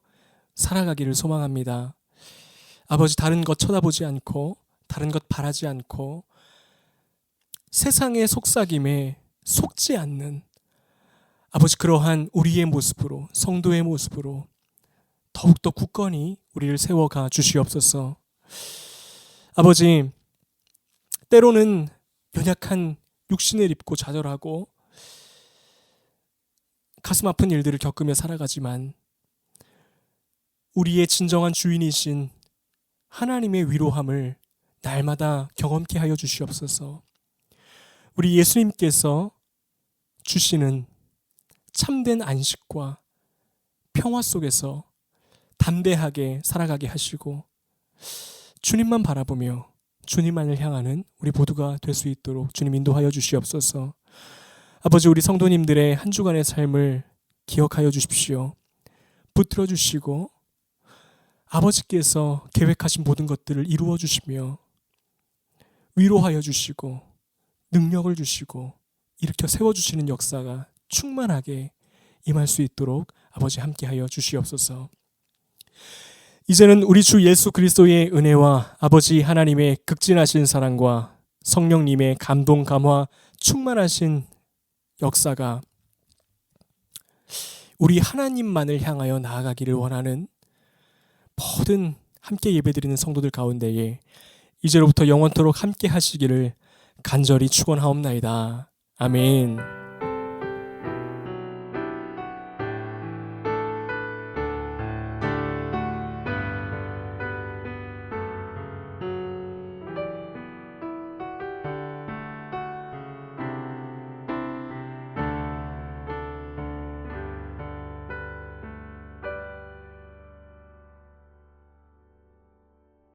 살아가기를 소망합니다. 아버지, 다른 것 쳐다보지 않고 다른 것 바라지 않고 세상의 속삭임에 속지 않는 아버지 그러한 우리의 모습으로, 성도의 모습으로 더욱더 굳건히 우리를 세워가 주시옵소서. 아버지, 때로는 연약한 육신을 입고 좌절하고 가슴 아픈 일들을 겪으며 살아가지만 우리의 진정한 주인이신 하나님의 위로함을 날마다 경험케 하여 주시옵소서. 우리 예수님께서 주시는 참된 안식과 평화 속에서 담대하게 살아가게 하시고 주님만 바라보며 주님만을 향하는 우리 모두가 될 수 있도록 주님 인도하여 주시옵소서. 아버지, 우리 성도님들의 한 주간의 삶을 기억하여 주십시오. 붙들어 주시고 아버지께서 계획하신 모든 것들을 이루어 주시며 위로하여 주시고 능력을 주시고 일으켜 세워주시는 역사가 충만하게 임할 수 있도록 아버지 함께하여 주시옵소서. 이제는 우리 주 예수 그리스도의 은혜와 아버지 하나님의 극진하신 사랑과 성령님의 감동 감화 충만하신 역사가 우리 하나님만을 향하여 나아가기를 원하는 모든 함께 예배드리는 성도들 가운데에 이제로부터 영원토록 함께 하시기를 간절히 축원하옵나이다. 아멘.